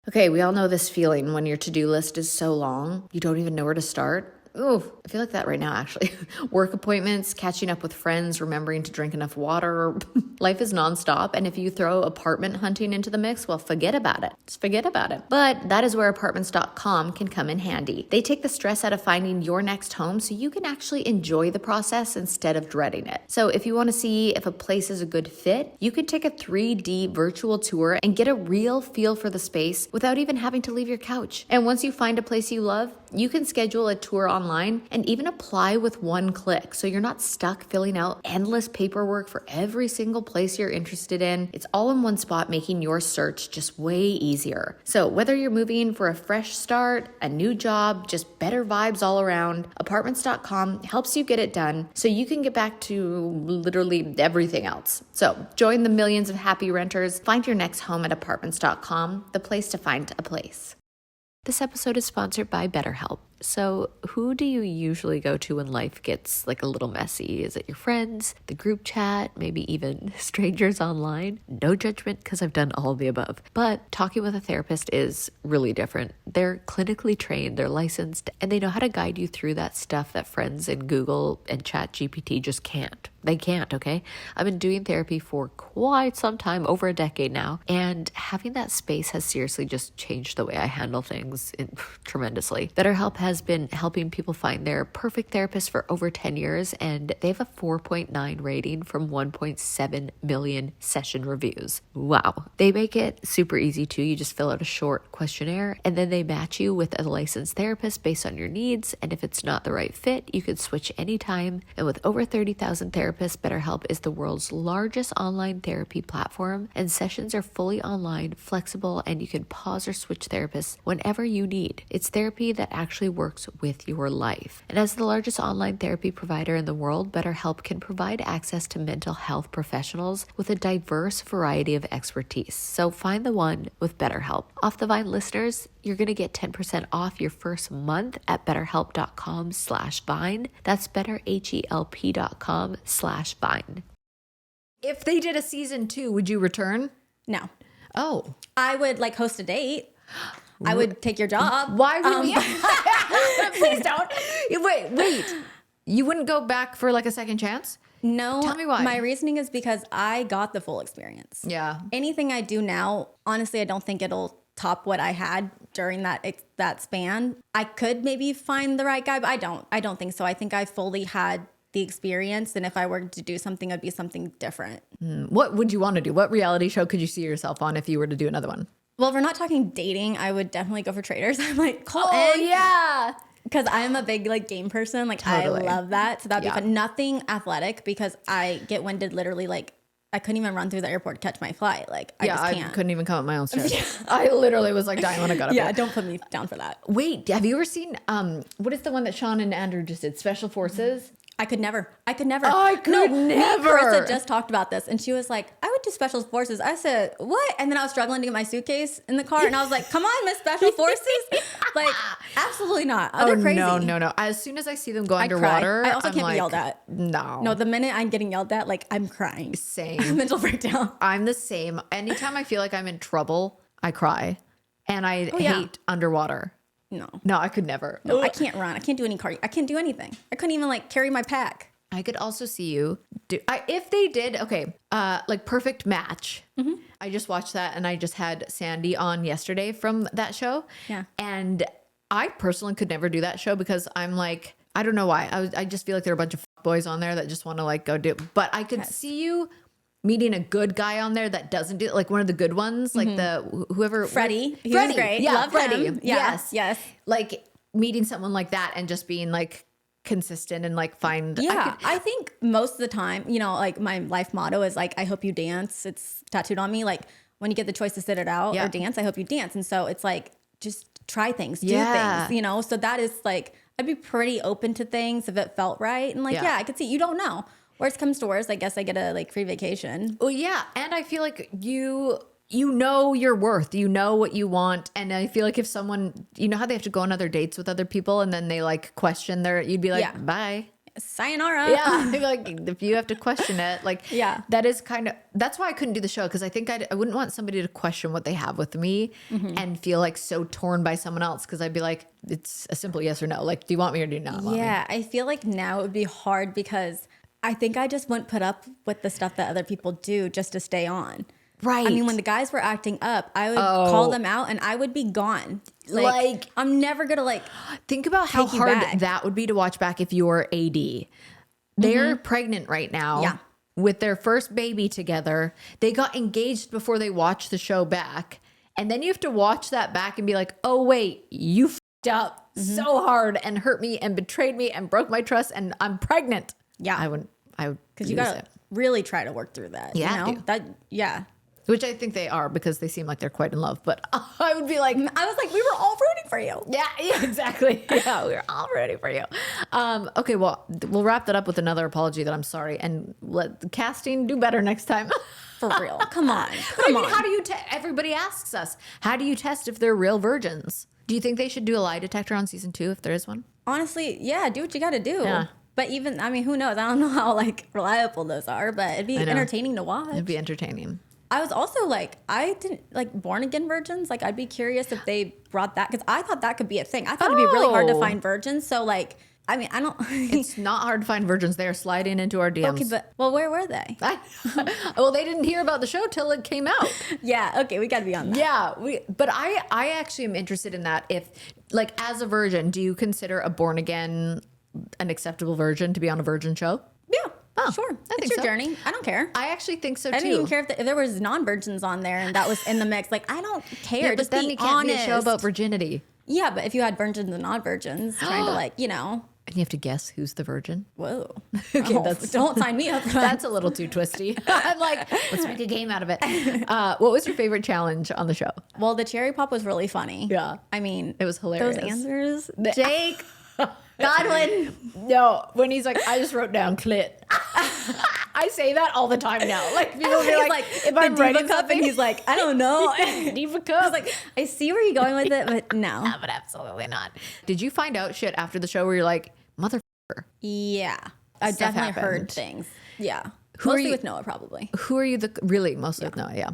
Okay, we all know this feeling when your to-do list is so long, you don't even know where to start. Ooh, I feel like that right now, actually. Work appointments, catching up with friends, remembering to drink enough water. Life is nonstop. And if you throw apartment hunting into the mix, well, forget about it. Just forget about it. But that is where apartments.com can come in handy. They take the stress out of finding your next home so you can actually enjoy the process instead of dreading it. So if you want to see if a place is a good fit, you can take a 3D virtual tour and get a real feel for the space without even having to leave your couch. And once you find a place you love, you can schedule a tour online and even apply with one click, so you're not stuck filling out endless paperwork for every single place you're interested in. It's all in one spot, making your search just way easier. So whether you're moving for a fresh start, a new job, just better vibes all around, apartments.com helps you get it done so you can get back to literally everything else. So join the millions of happy renters. Find your next home at apartments.com, the place to find a place. This episode is sponsored by BetterHelp. So who do you usually go to when life gets like a little messy? Is it your friends, the group chat, maybe even strangers online? No judgment, because I've done all of the above. But talking with a therapist is really different. They're clinically trained, they're licensed, and they know how to guide you through that stuff that friends in Google and ChatGPT just can't. They can't, okay? I've been doing therapy for quite some time, over a decade now, and having that space has seriously just changed the way I handle things tremendously. BetterHelp has been helping people find their perfect therapist for over 10 years, and they have a 4.9 rating from 1.7 million session reviews. Wow. They make it super easy too. You just fill out a short questionnaire, and then they match you with a licensed therapist based on your needs, and if it's not the right fit, you can switch anytime. And with over 30,000 therapists, BetterHelp is the world's largest online therapy platform, and sessions are fully online, flexible, and you can pause or switch therapists whenever you need. It's therapy that actually works with your life. And as the largest online therapy provider in the world, BetterHelp can provide access to mental health professionals with a diverse variety of expertise. So find the one with BetterHelp. Off the Vine listeners, you're going to get 10% off your first month at betterhelp.com/vine. That's betterhelp.com/vine. If they did a season 2, would you return? No. Oh. I would like host a date. I would take your job. Why would we? Please don't. Wait. You wouldn't go back for like a second chance? No. Tell me why. My reasoning is because I got the full experience. Yeah. Anything I do now, honestly, I don't think it'll top what I had during that span. I could maybe find the right guy, but I don't think so. I think I fully had the experience, and if I were to do something, it'd be something different. What would you want to do? What reality show could you see yourself on if you were to do another one? Well, if we're not talking dating, I would definitely go for Traders. I'm like, call in. Yeah. Because I'm a big like game person. Like totally. I love that. So that'd be fun. Nothing athletic, because I get winded literally. Like I couldn't even run through the airport to catch my flight. Like I just can't. I couldn't even come up my own stairs. I literally was like dying when I got up Yeah, here. don't put me down for that. Wait, have you ever seen what is the one that Sean and Andrew just did? Special Forces? I could never. I could never. Me and Carissa just talked about this, and she was like, I would do special forces. I said, what? And then I was struggling to get my suitcase in the car, and I was like, come on, Miss Special Forces. Like, absolutely not. They're crazy. No. As soon as I see them go underwater, I also I'm can't like, be yelled at. No, the minute I'm getting yelled at, like, I'm crying. Same. Mental breakdown. I'm the same. Anytime I feel like I'm in trouble, I cry. And I hate underwater. No, I could never. No, I can't run. I can't do any cardio. I can't do anything. I couldn't even like carry my pack. I could also see you do. If they did, like Perfect Match. Mm-hmm. I just watched that, and I just had Sandy on yesterday from that show. Yeah, and I personally could never do that show because I'm like, I don't know why. I just feel like there are a bunch of boys on there that just want to like go do. But I could see you meeting a good guy on there that doesn't do it, like one of the good ones, like whoever Freddie. He was great. Yeah, love Freddie. Him. Yes. Like meeting someone like that and just being like consistent and like find. Yeah, I think most of the time, you know, like my life motto is like, I hope you dance. It's tattooed on me. Like when you get the choice to sit it out or dance, I hope you dance. And so it's like, just try things, do things, you know? So that is like, I'd be pretty open to things if it felt right. And like, I could see, you don't know. Worst comes to worst, I guess I get a like free vacation. Well, yeah. And I feel like you know your worth, you know what you want. And I feel like if someone, you know how they have to go on other dates with other people and then they like question you'd be like, bye. Sayonara. Yeah. Like if you have to question it, like, that is that's why I couldn't do the show. Cause I think I wouldn't want somebody to question what they have with me and feel like so torn by someone else. Cause I'd be like, it's a simple yes or no. Like, do you want me or do you not want me? Yeah. I feel like now it would be hard because I think I just wouldn't put up with the stuff that other people do just to stay on. Right. I mean, when the guys were acting up, I would call them out and I would be gone. Like I'm never going to like think about how hard that would be to watch back if you're AD. They're pregnant right now with their first baby together. They got engaged before they watched the show back. And then you have to watch that back and be like, oh, wait, you f***ed up so hard and hurt me and betrayed me and broke my trust and I'm pregnant. Yeah. I would because you got to really try to work through that. Yeah. You know? Which I think they are because they seem like they're quite in love. But I would be like, I was like, we were all rooting for you. Yeah, exactly. Yeah, we were all rooting for you. Okay, well, we'll wrap that up with another apology that I'm sorry. And let the casting do better next time. For real. Come on. How do you everybody asks us, how do you test if they're real virgins? Do you think they should do a lie detector on season 2 if there is one? Honestly, yeah, do what you got to do. Yeah. But even, I mean, who knows? I don't know how like reliable those are, but it'd be entertaining to watch. It'd be entertaining. I was also like, I didn't like born again virgins. Like, I'd be curious if they brought that because I thought that could be a thing. I thought it'd be really hard to find virgins. So like, I mean, I don't. It's not hard to find virgins. They are sliding into our DMs. Okay, but well, where were they? Well, they didn't hear about the show till it came out. Yeah. Okay, we got to be on that. Yeah, but I actually am interested in that. If like as a virgin, do you consider a born again an acceptable virgin to be on a virgin show? Yeah. Oh, sure. It's your journey. I don't care. I actually think so too. I didn't even care if there was non-virgins on there and that was in the mix. Like, I don't care. Yeah, just but then be it can't honest. be a show about virginity. Yeah, but if you had virgins and non-virgins trying to like, you know. And you have to guess who's the virgin. Whoa. Okay, don't sign me up for that. That's a little too twisty. I'm like, let's make a game out of it. What was your favorite challenge on the show? Well, the cherry pop was really funny. Yeah. I mean, it was hilarious. Those answers. Jake. Godwin. No, when he's like, I just wrote down clit. I say that all the time now. Like people be like if I'm writing something, and he's like, I don't know. Diva cup. I was like, I see where you're going with it, but no. No, but absolutely not. Did you find out shit after the show where you're like, motherfucker? Yeah, I definitely heard things. Yeah, mostly with Noah, probably. Who are you mostly with Noah? Yeah.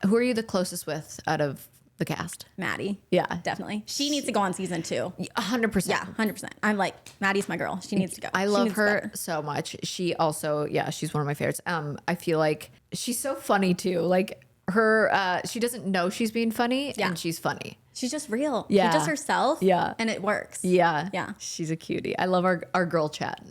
Who are you the closest with out of the cast? Maddie. Yeah. Definitely. She needs to go on season 2. 100%. Yeah, 100%. I'm like, Maddie's my girl. She needs to go. I love her so much. She also, she's one of my favorites. I feel like she's so funny too. Like her, she doesn't know she's being funny and she's funny. She's just real. Yeah. She's just herself. Yeah. And it works. Yeah. Yeah. She's a cutie. I love our girl chat.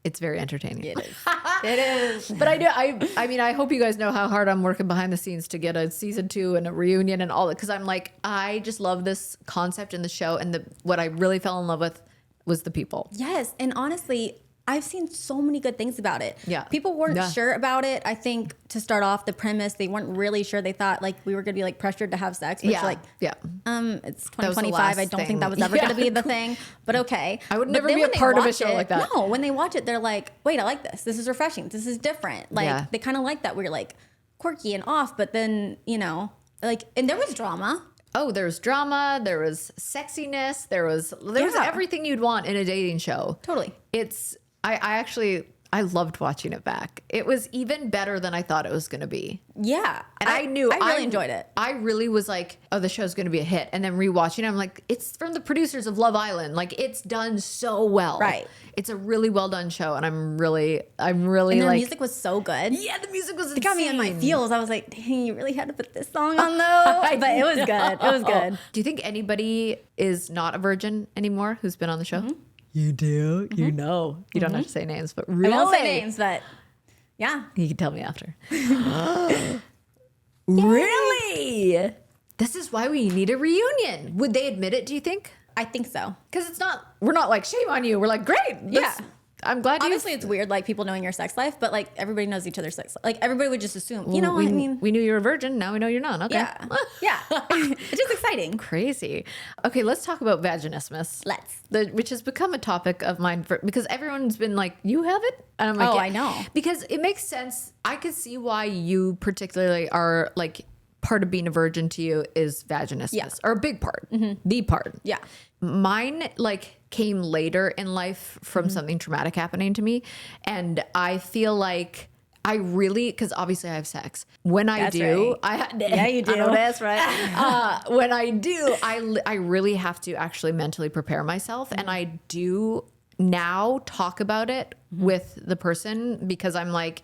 It's very entertaining. It is. It is. But I mean, I hope you guys know how hard I'm working behind the scenes to get a season 2 and a reunion and all that. Cause I'm like, I just love this concept in the show. And what I really fell in love with was the people. Yes. And honestly, I've seen so many good things about it. Yeah. People weren't sure about it. I think to start off the premise, they weren't really sure. They thought like we were going to be like pressured to have sex, which it's 2025. I don't think that was ever going to be the thing, but okay. I would never be a part of a show like that. No, when they watch it, they're like, wait, I like this. This is refreshing. This is different. Like they kind of like that we're like quirky and off, but then, you know, like, and there was drama. Oh, there was drama. There was sexiness. There was everything you'd want in a dating show. Totally. I loved watching it back. It was even better than I thought it was going to be. Yeah. And I really enjoyed it. I really was like, oh, the show's going to be a hit. And then rewatching it, I'm like, it's from the producers of Love Island. Like, it's done so well. Right. It's a really well done show. And I'm really and the music was so good. Yeah, the music was insane. It got me in my feels. I was like, dang, you really had to put this song on though. But it was good. It was good. Do you think anybody is not a virgin anymore who's been on the show? Mm-hmm. You do? You know. You don't have to say names, but really? I won't say names, but yeah. You can tell me after. Really? This is why we need a reunion. Would they admit it, do you think? I think so. Because we're not like, shame on you. We're like, great. Yeah. I'm glad Obviously, it's weird, like people knowing your sex life, but like everybody knows each other's sex life. Like everybody would just assume, you know what I mean? We knew you were a virgin. Now we know you're not. Okay. Yeah. Yeah. It's just exciting. Crazy. Okay, let's talk about vaginismus. Which has become a topic of mine because everyone's been like, you have it? And I'm like, oh, I know. Because it makes sense. I could see why you particularly are like, part of being a virgin to you is vaginismus, or a big part, the part. Yeah. Mine like came later in life from something traumatic happening to me. And I feel like I really, because obviously I have sex. When I do, yeah, you do. I know that's right. When I do, I really have to actually mentally prepare myself. And I do now talk about it with the person because I'm like,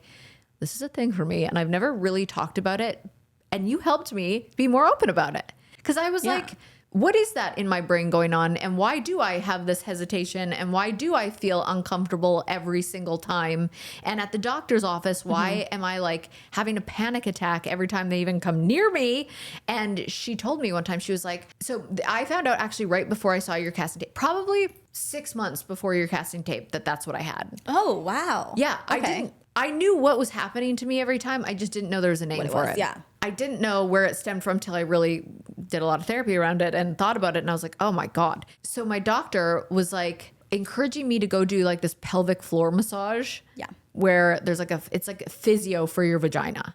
this is a thing for me. And I've never really talked about it. And you helped me be more open about it. Because I was like, what is that in my brain going on? And why do I have this hesitation? And why do I feel uncomfortable every single time? And at the doctor's office, why am I like having a panic attack every time they even come near me? And she told me one time, she was like, so I found out actually right before I saw your casting tape, probably 6 months before your casting tape, that's what I had. Oh, wow. Yeah. Okay. I knew what was happening to me every time. I just didn't know there was a name for it. Yeah. I didn't know where it stemmed from till I really did a lot of therapy around it and thought about it. And I was like, oh my God. So my doctor was like encouraging me to go do like this pelvic floor massage. Yeah. Where there's like it's like a physio for your vagina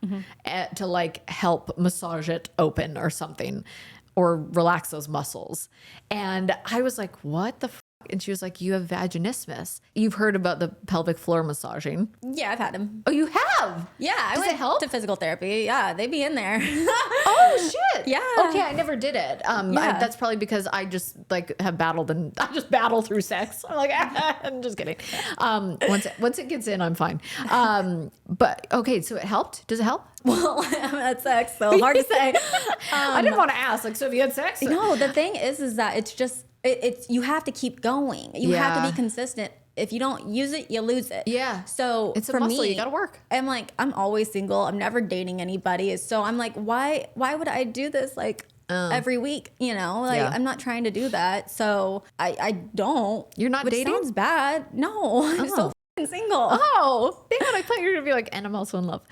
to like help massage it open or something or relax those muscles. And I was like, what the and she was like, you have vaginismus. You've heard about the pelvic floor massaging. Yeah, I've had them. Oh, you have? Yeah. Does it help? To physical therapy. Yeah, they be in there. Oh, shit. Yeah. Okay, I never did it. That's probably because I just like have battled and I just battle through sex. I'm like, I'm just kidding. Once it gets in, I'm fine. But okay, so it helped? Does it help? Well, I haven't had sex, so hard to say. I didn't want to ask, like, so have you had sex? No, the thing is that it's just, it's you have to keep going. You have to be consistent. If you don't use it, you lose it. Yeah. So it's for a muscle, me, you gotta work. I'm like, I'm always single. I'm never dating anybody. So I'm like, why would I do this like every week? You know, like I'm not trying to do that. So I don't. You're not which dating? Sounds bad. No, I'm so single. Oh, damn it. I thought you were gonna be like, and I'm also in love.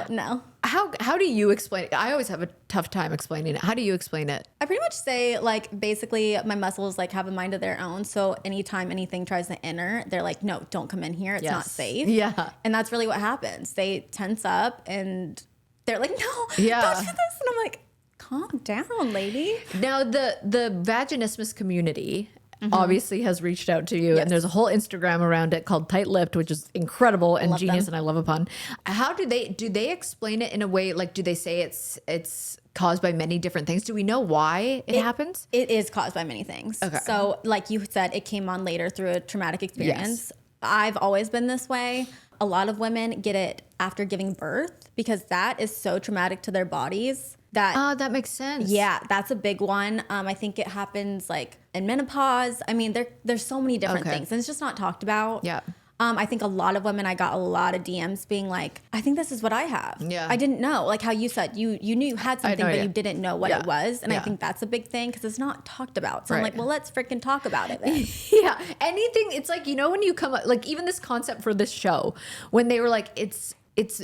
No. How do you explain it? I always have a tough time explaining it. How do you explain it? I pretty much say like basically my muscles like have a mind of their own. So anytime anything tries to enter, they're like, no, don't come in here. It's not safe. Yeah. And that's really what happens. They tense up and they're like, no, don't do this. And I'm like, calm down, lady. Now the vaginismus community obviously has reached out to you, and there's a whole Instagram around it called Tight Lipped, which is incredible and genius, and I love a pun. How do they explain it in a way, like do they say it's caused by many different things? Do we know why it happens? It is caused by many things. Okay. So like you said, it came on later through a traumatic experience. Yes. I've always been this way. A lot of women get it after giving birth because that is so traumatic to their bodies. That makes sense. Yeah, that's a big one. I think it happens like in menopause. I mean, there's so many different things, and it's just not talked about. Yeah. I think a lot of women, I got a lot of DMs being like, I think this is what I have. Yeah. I didn't know. Like how you said, you knew you had something, but you didn't know what it was. And I think that's a big thing because it's not talked about. So I'm like, well, let's freaking talk about it then. Yeah. Anything. It's like, when you come up, like even this concept for this show, when they were like, it's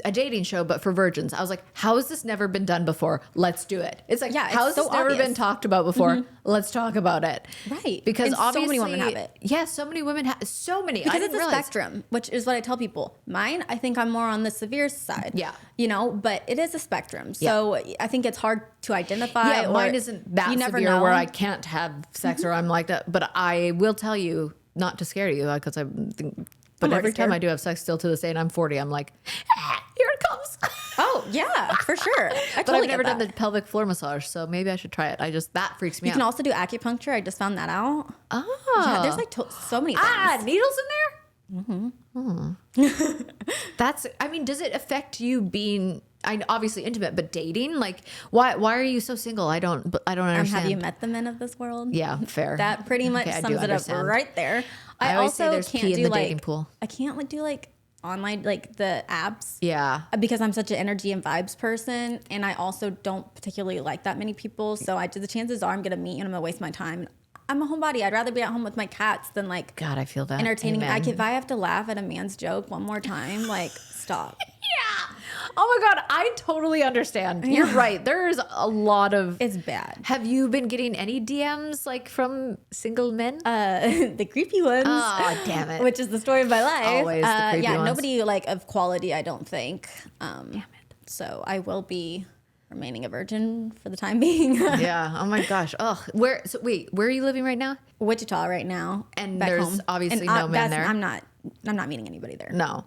a dating show, but for virgins. I was like, how has this never been done before? Let's do it. It's like, how has this never been talked about before? Let's talk about it. Right. Because and obviously, so many women have it. Yeah, so many women have, Because it's a spectrum, which is what I tell people. Mine, I think I'm more on the severe side. Yeah. But it is a spectrum. So I think it's hard to identify. Yeah, mine isn't that severe where I can't have sex or I'm like that. But I will tell you, not to scare you, because I think... But every time I do have sex, still to this day, and I'm 40, I'm like, here it comes. Oh, yeah, for sure. But I've never done the pelvic floor massage, so maybe I should try it. That freaks me out. You can also do acupuncture. I just found that out. Oh. Yeah, there's like so many things. Needles in there? Does it affect you being... obviously intimate, but dating, like why are you so single? I don't understand. Have you met the men of this world? Yeah, fair. That pretty much sums it up right there. I always say there's pee in the dating pool. I can't do online the apps. Yeah, because I'm such an energy and vibes person, and I also don't particularly like that many people. So the chances are I'm gonna meet and I'm gonna waste my time. I'm a homebody. I'd rather be at home with my cats than God, I feel that entertaining. If I have to laugh at a man's joke one more time, stop. Yeah. Oh my God, I totally understand. You're right. There's a lot of... It's bad. Have you been getting any DMs from single men? The creepy ones. Oh, damn it. Which is the story of my life. Always the creepy ones. Nobody of quality, I don't think. Damn it. So I will be remaining a virgin for the time being. Yeah. Oh my gosh. Oh, where are you living right now? Wichita right now. And there's home. Obviously no men there. I'm not meeting anybody there. No.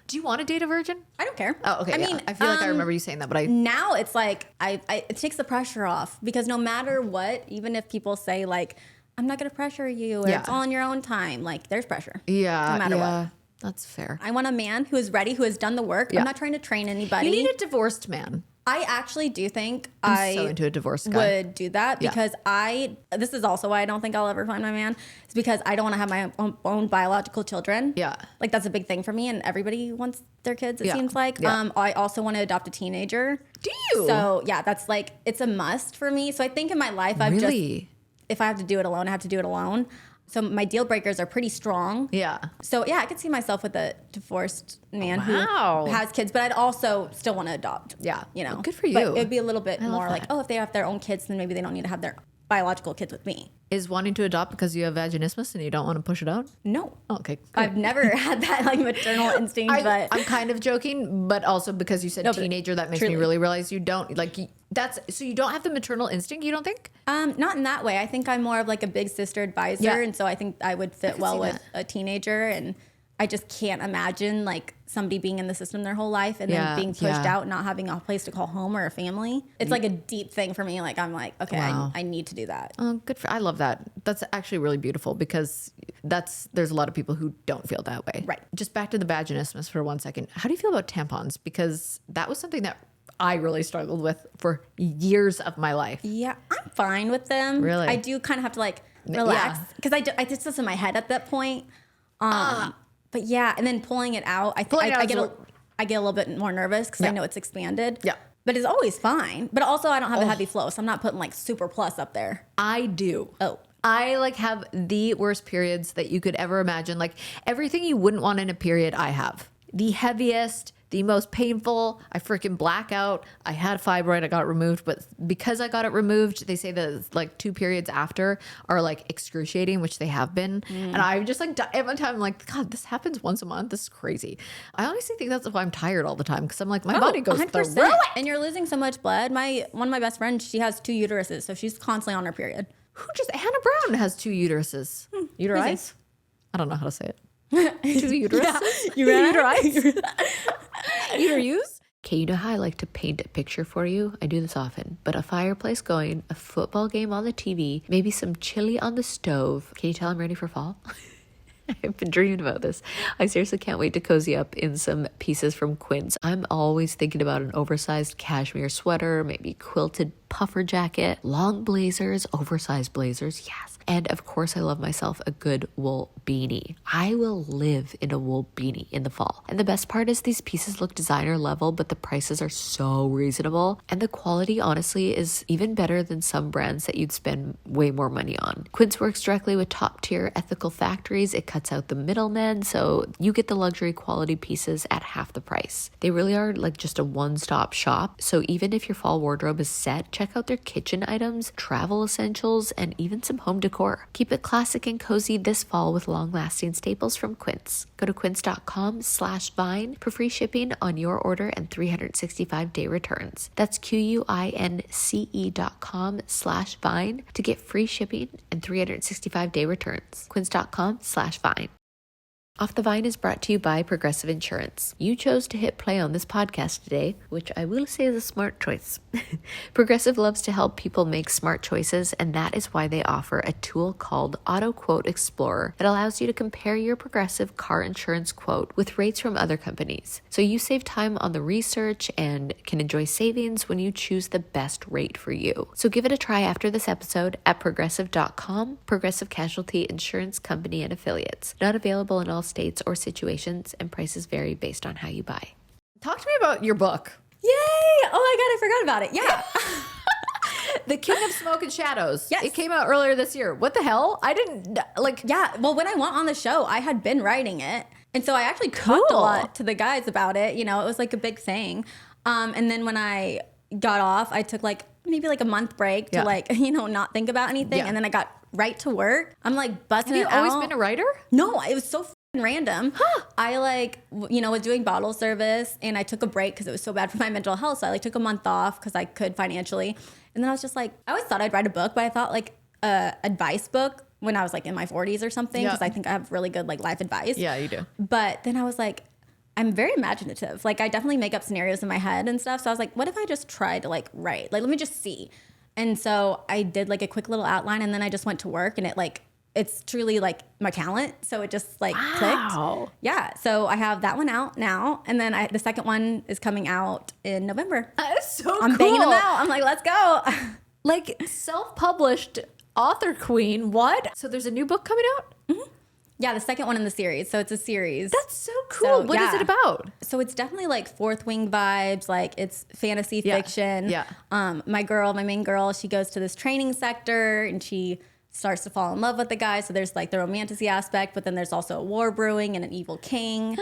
Do you want to date a virgin? I don't care. Oh, okay. I mean, I feel like I remember you saying that, but now it's it takes the pressure off because no matter what, even if people say I'm not going to pressure you or it's all on your own time, there's pressure. Yeah. No matter what. That's fair. I want a man who is ready, who has done the work. Yeah. I'm not trying to train anybody. You need a divorced man. I actually do think I'm so into a divorced guy. Would do that because this is also why I don't think I'll ever find my man. It's because I don't want to have my own biological children. Yeah. That's a big thing for me and everybody wants their kids, it seems like. Yeah. I also want to adopt a teenager. Do you? So yeah, that's it's a must for me. So I think in my life if I have to do it alone, I have to do it alone. So my deal breakers are pretty strong. Yeah. So yeah, I could see myself with a divorced man who has kids, but I'd also still want to adopt. Yeah. Well, good for you. But it'd be a little bit more if they have their own kids, then maybe they don't need to have their biological kids with me. Is wanting to adopt because you have vaginismus and you don't want to push it out? No. Oh, okay. Good. I've never had that maternal instinct, but I'm kind of joking, but also because you said teenager, that makes me really realize you don't so you don't have the maternal instinct, you don't think? Not in that way. I think I'm more of a big sister advisor, and so I think I would fit well with a teenager, and I just can't imagine somebody being in the system their whole life and then being pushed out and not having a place to call home or a family. It's a deep thing for me. I'm okay, wow. I need to do that. Oh, I love that. That's actually really beautiful because there's a lot of people who don't feel that way. Right. Just back to the vaginismus for 1 second. How do you feel about tampons? Because that was something that I really struggled with for years of my life. Yeah, I'm fine with them. Really? I do kind of have to relax because I did this in my head at that point. But yeah, and then pulling it out, I get a little bit more nervous because I know it's expanded. Yeah. But it's always fine. But also I don't have a heavy flow, so I'm not putting super plus up there. I do. Oh. I have the worst periods that you could ever imagine. Everything you wouldn't want in a period, I have. The heaviest, the most painful. I freaking black out. I had a fibroid. I got it removed. But because I got it removed, they say that 2 periods after are excruciating, which they have been. And I'm just every time I'm God, this happens once a month. This is crazy. I honestly think that's why I'm tired all the time because I'm my body goes through it. And you're losing so much blood. One of my best friends, she has 2 uteruses, so she's constantly on her period. Hannah Brown has 2 uteruses. Uteris? I don't know how to say it. 2 uterus. Uterus. Uterus. Okay, you know how I like to paint a picture for you? I do this often. But a fireplace going, a football game on the TV, maybe some chili on the stove. Can you tell I'm ready for fall? I've been dreaming about this. I seriously can't wait to cozy up in some pieces from Quince. I'm always thinking about an oversized cashmere sweater, maybe quilted puffer jacket, long blazers, oversized blazers, yes. And of course, I love myself a good wool beanie. I will live in a wool beanie in the fall. And the best part is these pieces look designer level, but the prices are so reasonable. And the quality, honestly, is even better than some brands that you'd spend way more money on. Quince works directly with top tier ethical factories. It cuts out the middlemen, so you get the luxury quality pieces at half the price. They really are like just a one-stop shop. So even if your fall wardrobe is set, check out their kitchen items, travel essentials, and even some home decor. Keep it classic and cozy this fall with long-lasting staples from Quince. Go to quince.com/vine for free shipping on your order and 365-day returns. That's QUINCE.com/vine to get free shipping and 365-day returns. Quince.com/vine. Off the Vine is brought to you by Progressive Insurance. You chose to hit play on this podcast today, which I will say is a smart choice. Progressive loves to help people make smart choices, and that is why they offer a tool called Auto Quote Explorer that allows you to compare your Progressive car insurance quote with rates from other companies. So you save time on the research and can enjoy savings when you choose the best rate for you. So give it a try after this episode at Progressive.com. Progressive Casualty Insurance Company and Affiliates. Not available in all states or situations, and prices vary based on how you buy. Talk to me about your book. Yay! Oh my God, I forgot about it. Yeah. The King of Smoke and Shadows. Yes. It came out earlier this year. What the hell? I didn't like. Yeah. Well, when I went on the show, I had been writing it. And so I actually talked a lot to the guys about it. You know, it was like a big thing. And then when I got off, I took like maybe like a month break to like, you know, not think about anything. And then I got right to work. I'm like busting it out. Have you always been a writer? No, it was so random. I like, you know, was doing bottle service and I took a break because it was so bad for my mental health. So I like took a month off because I could financially. And then I was just like, I always thought I'd write a book, but I thought like a advice book when I was like in my 40s or something, because I think I have really good like life advice. Yeah, you do. But then I was like, I'm very imaginative. Like I definitely make up scenarios in my head and stuff. So I was like, what if I just try to like write? Like, let me just see. And so I did like a quick little outline and then I just went to work and it like, it's truly like my talent. So it just like clicked. Yeah. So I have that one out now. And then the second one is coming out in November. That's so cool. I'm banging them out. I'm like, let's go. Like self-published author queen. What? So there's a new book coming out? Mm-hmm. Yeah, the second one in the series. So it's a series. That's so cool. What is it about? So it's definitely like Fourth Wing vibes. Like it's fantasy fiction. Yeah. My main girl, she goes to this training sector and she starts to fall in love with the guy. So there's like the romanticy aspect, but then there's also a war brewing and an evil king.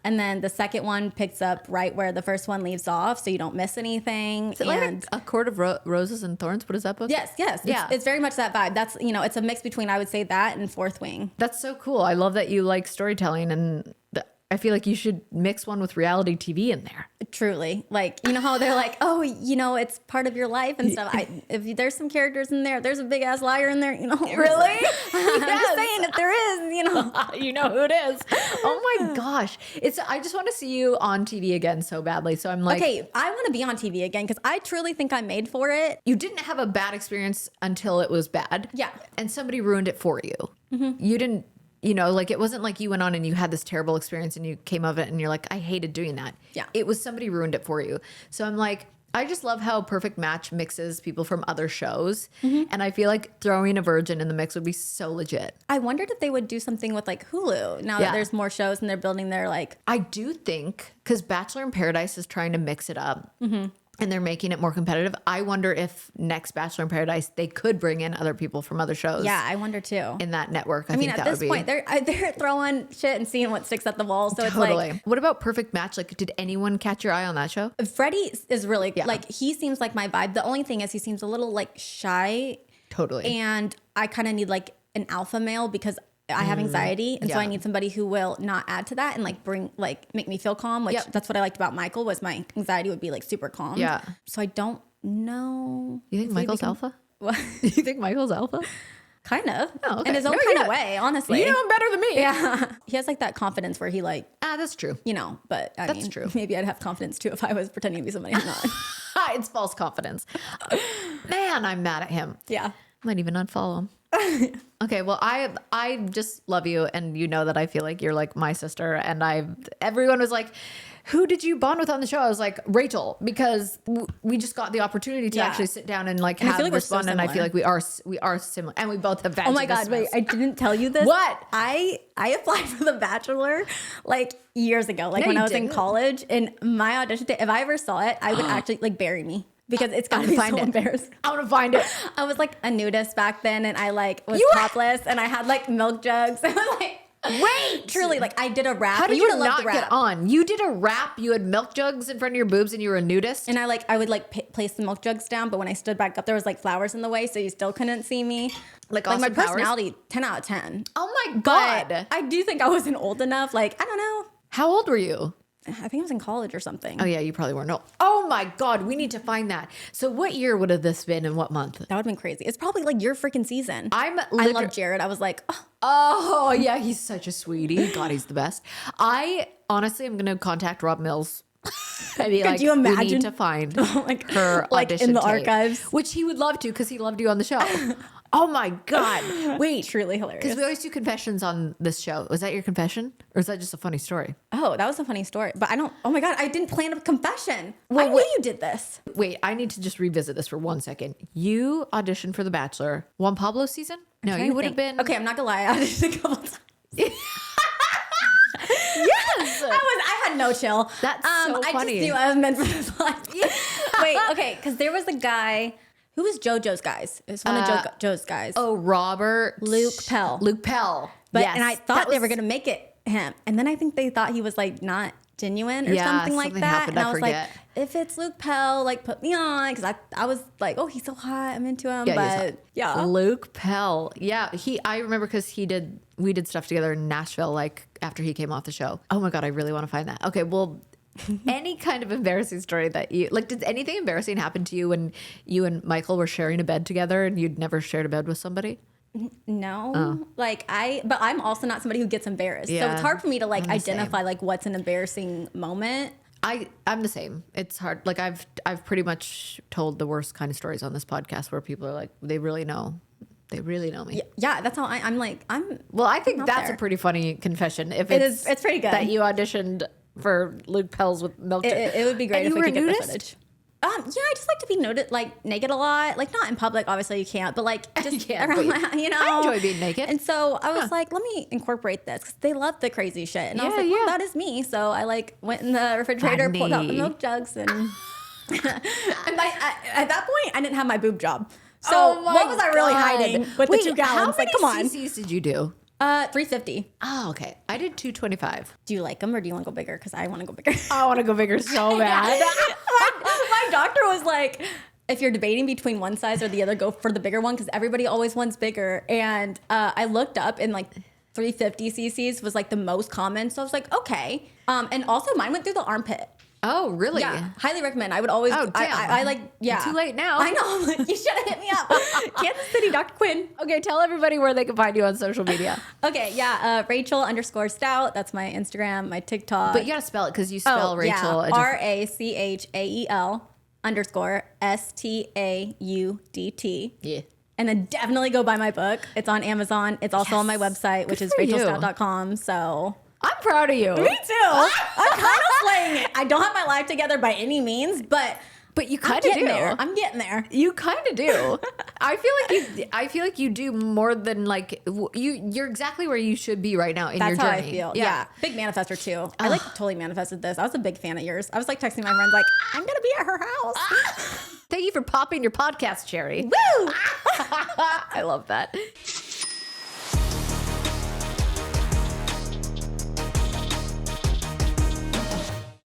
And then the second one picks up right where the first one leaves off, so you don't miss anything. Is it like a Court of Roses and Thorns? What is that book? Yes. Yeah. It's very much that vibe. That's, you know, it's a mix between, I would say, that and Fourth Wing. That's so cool. I love that you like storytelling, and I feel like you should mix one with reality TV in there. Truly. Like, you know how they're like, oh, you know, it's part of your life and stuff. If there's some characters in there, there's a big ass liar in there, you know. Really? I'm just saying, if there is, you know. You know who it is. Oh my gosh. I just want to see you on TV again so badly. So I'm like, okay, I want to be on TV again because I truly think I'm made for it. You didn't have a bad experience until it was bad. Yeah. And somebody ruined it for you. Mm-hmm. You didn't. You know, like it wasn't like you went on and you had this terrible experience and you came of it and you're like, I hated doing that. Yeah. It was somebody ruined it for you. So I'm like, I just love how Perfect Match mixes people from other shows. Mm-hmm. And I feel like throwing a virgin in the mix would be so legit. I wondered if they would do something with like Hulu now that there's more shows and they're building their like. I do think, because Bachelor in Paradise is trying to mix it up. Mm-hmm. And they're making it more competitive. I wonder if next Bachelor in Paradise, they could bring in other people from other shows. Yeah, I wonder too. In that network. I mean, think at this point, they're throwing shit and seeing what sticks at the wall. So totally. It's like. What about Perfect Match? Like, did anyone catch your eye on that show? Freddie is really, like, he seems like my vibe. The only thing is he seems a little like shy. Totally. And I kind of need like an alpha male because I have anxiety, and so I need somebody who will not add to that and like make me feel calm. Which that's what I liked about Michael, was my anxiety would be like super calm. Yeah. So I don't know. You think Michael's alpha? What? You think Michael's alpha? Kind of. Oh, okay. In his own kind of way, honestly. You know him better than me. Yeah. He has like that confidence where he like. That's true. You know, but I mean, true. Maybe I'd have confidence too if I was pretending to be somebody I'm not. It's false confidence. Man, I'm mad at him. Yeah. Might even unfollow him. Okay, well, I just love you, and you know that I feel like you're like my sister, and everyone was like, who did you bond with on the show? I was like, Rachel, because we just got the opportunity to actually sit down and like have this fun, and I feel like we are similar, and we both have vaginismus. Oh my God, wait, I didn't tell you this. What? I applied for The Bachelor like years ago, like when I was in college, and my audition day, if I ever saw it, I would actually like bury me. Because it's gotta be so embarrassing. I want to find it. I was like a nudist back then, and I like was topless, and I had like milk jugs. I was like, wait, truly, like I did a rap. How did you not get on? You did a rap. You had milk jugs in front of your boobs, and you were a nudist. And I would like place the milk jugs down, but when I stood back up, there was like flowers in the way, so you still couldn't see me. Like my personality, 10 out of 10. Oh my God! But I do think I wasn't old enough. Like I don't know. How old were you? I think I was in college or something. Oh yeah, you probably weren't. No. Oh my God, we need to find that. So what year would have this been and what month? That would have been crazy. It's probably like your freaking season. I love Jared. I was like, oh yeah, he's such a sweetie. God, he's the best. I honestly am gonna contact Rob Mills. I'd be like, you imagine? We need to find her like audition in the tape, archives, which he would love to because he loved you on the show. Oh my God. Wait. Truly hilarious. Because we always do confessions on this show. Was that your confession? Or is that just a funny story? Oh, that was a funny story. But oh my God, I didn't plan a confession. Well, I knew you did this. Wait, I need to just revisit this for 1 second. You auditioned for The Bachelor. Juan Pablo's season? No, you would have been. Okay, I'm not gonna lie. I auditioned a couple times. Yes. I had no chill. That's so funny. I just knew I was meant for this life. Wait, okay, because there was a guy. Who was JoJo's guys? It was one of Joe's guys. Oh, Luke Pell. Luke Pell. But yes, and I thought they were gonna make it him, and then I think they thought he was like not genuine or something like that. Happened, and I was forget. like, if it's Luke Pell, like put me on, because I was like, oh, he's so hot, I'm into him. Yeah, Luke Pell. Yeah, I remember because we did stuff together in Nashville, like after he came off the show. Oh my God, I really want to find that. Okay, well. Any kind of embarrassing story that you like, did anything embarrassing happen to you when you and Michael were sharing a bed together and you'd never shared a bed with somebody? No, but I'm also not somebody who gets embarrassed. So it's hard for me to like identify like what's an embarrassing moment. I'm the same. It's hard. Like I've pretty much told the worst kind of stories on this podcast where people are like, they really know me. Yeah, that's how I'm like, well, I think that's a pretty funny confession. If it's pretty good that you auditioned for Luke Pell's with milk. It would be great if we could get the footage. Yeah, I just like to be naked a lot. Like not in public, obviously you can't, but like just around my, I enjoy being naked. And so I was like, let me incorporate this because they love the crazy shit. And I was like, well, that is me. So I like went in the refrigerator, pulled out the milk jugs, and and at that point I didn't have my boob job. So what was I really hiding with the 2 gallons? Like, come on. How many cc's did you do? 350. Oh, okay. I did 225. Do you like them or do you want to go bigger? Because I want to go bigger. I want to go bigger so bad. my doctor was like, if you're debating between one size or the other, go for the bigger one because everybody always wants bigger. And I looked up and like 350 cc's was like the most common. So I was like, okay. And also mine went through the armpit. Oh, really? Yeah, highly recommend. I would always. Oh, damn. I like. Yeah, too late now. I know. You should have hit me up. Kansas City, Dr. Quinn. Okay, tell everybody where they can find you on social media. Okay, yeah, Rachael_Staudt. That's my Instagram, my TikTok. But you gotta spell it because you spell Rachel. RACHAEL_STAUDT. Yeah. And then definitely go buy my book. It's on Amazon. It's also on my website, which is rachelstaudt.com. So. I'm proud of you. Me too. I'm kind of slaying it. I don't have my life together by any means, but you kind of do. I'm getting there. You kind of do. I feel like you do more than like you're exactly where you should be right now in your journey. That's how I feel. Yeah. Big manifester too. I like totally manifested this. I was a big fan of yours. I was like texting my friends like, I'm going to be at her house. Thank you for popping your podcast cherry. Woo! I love that.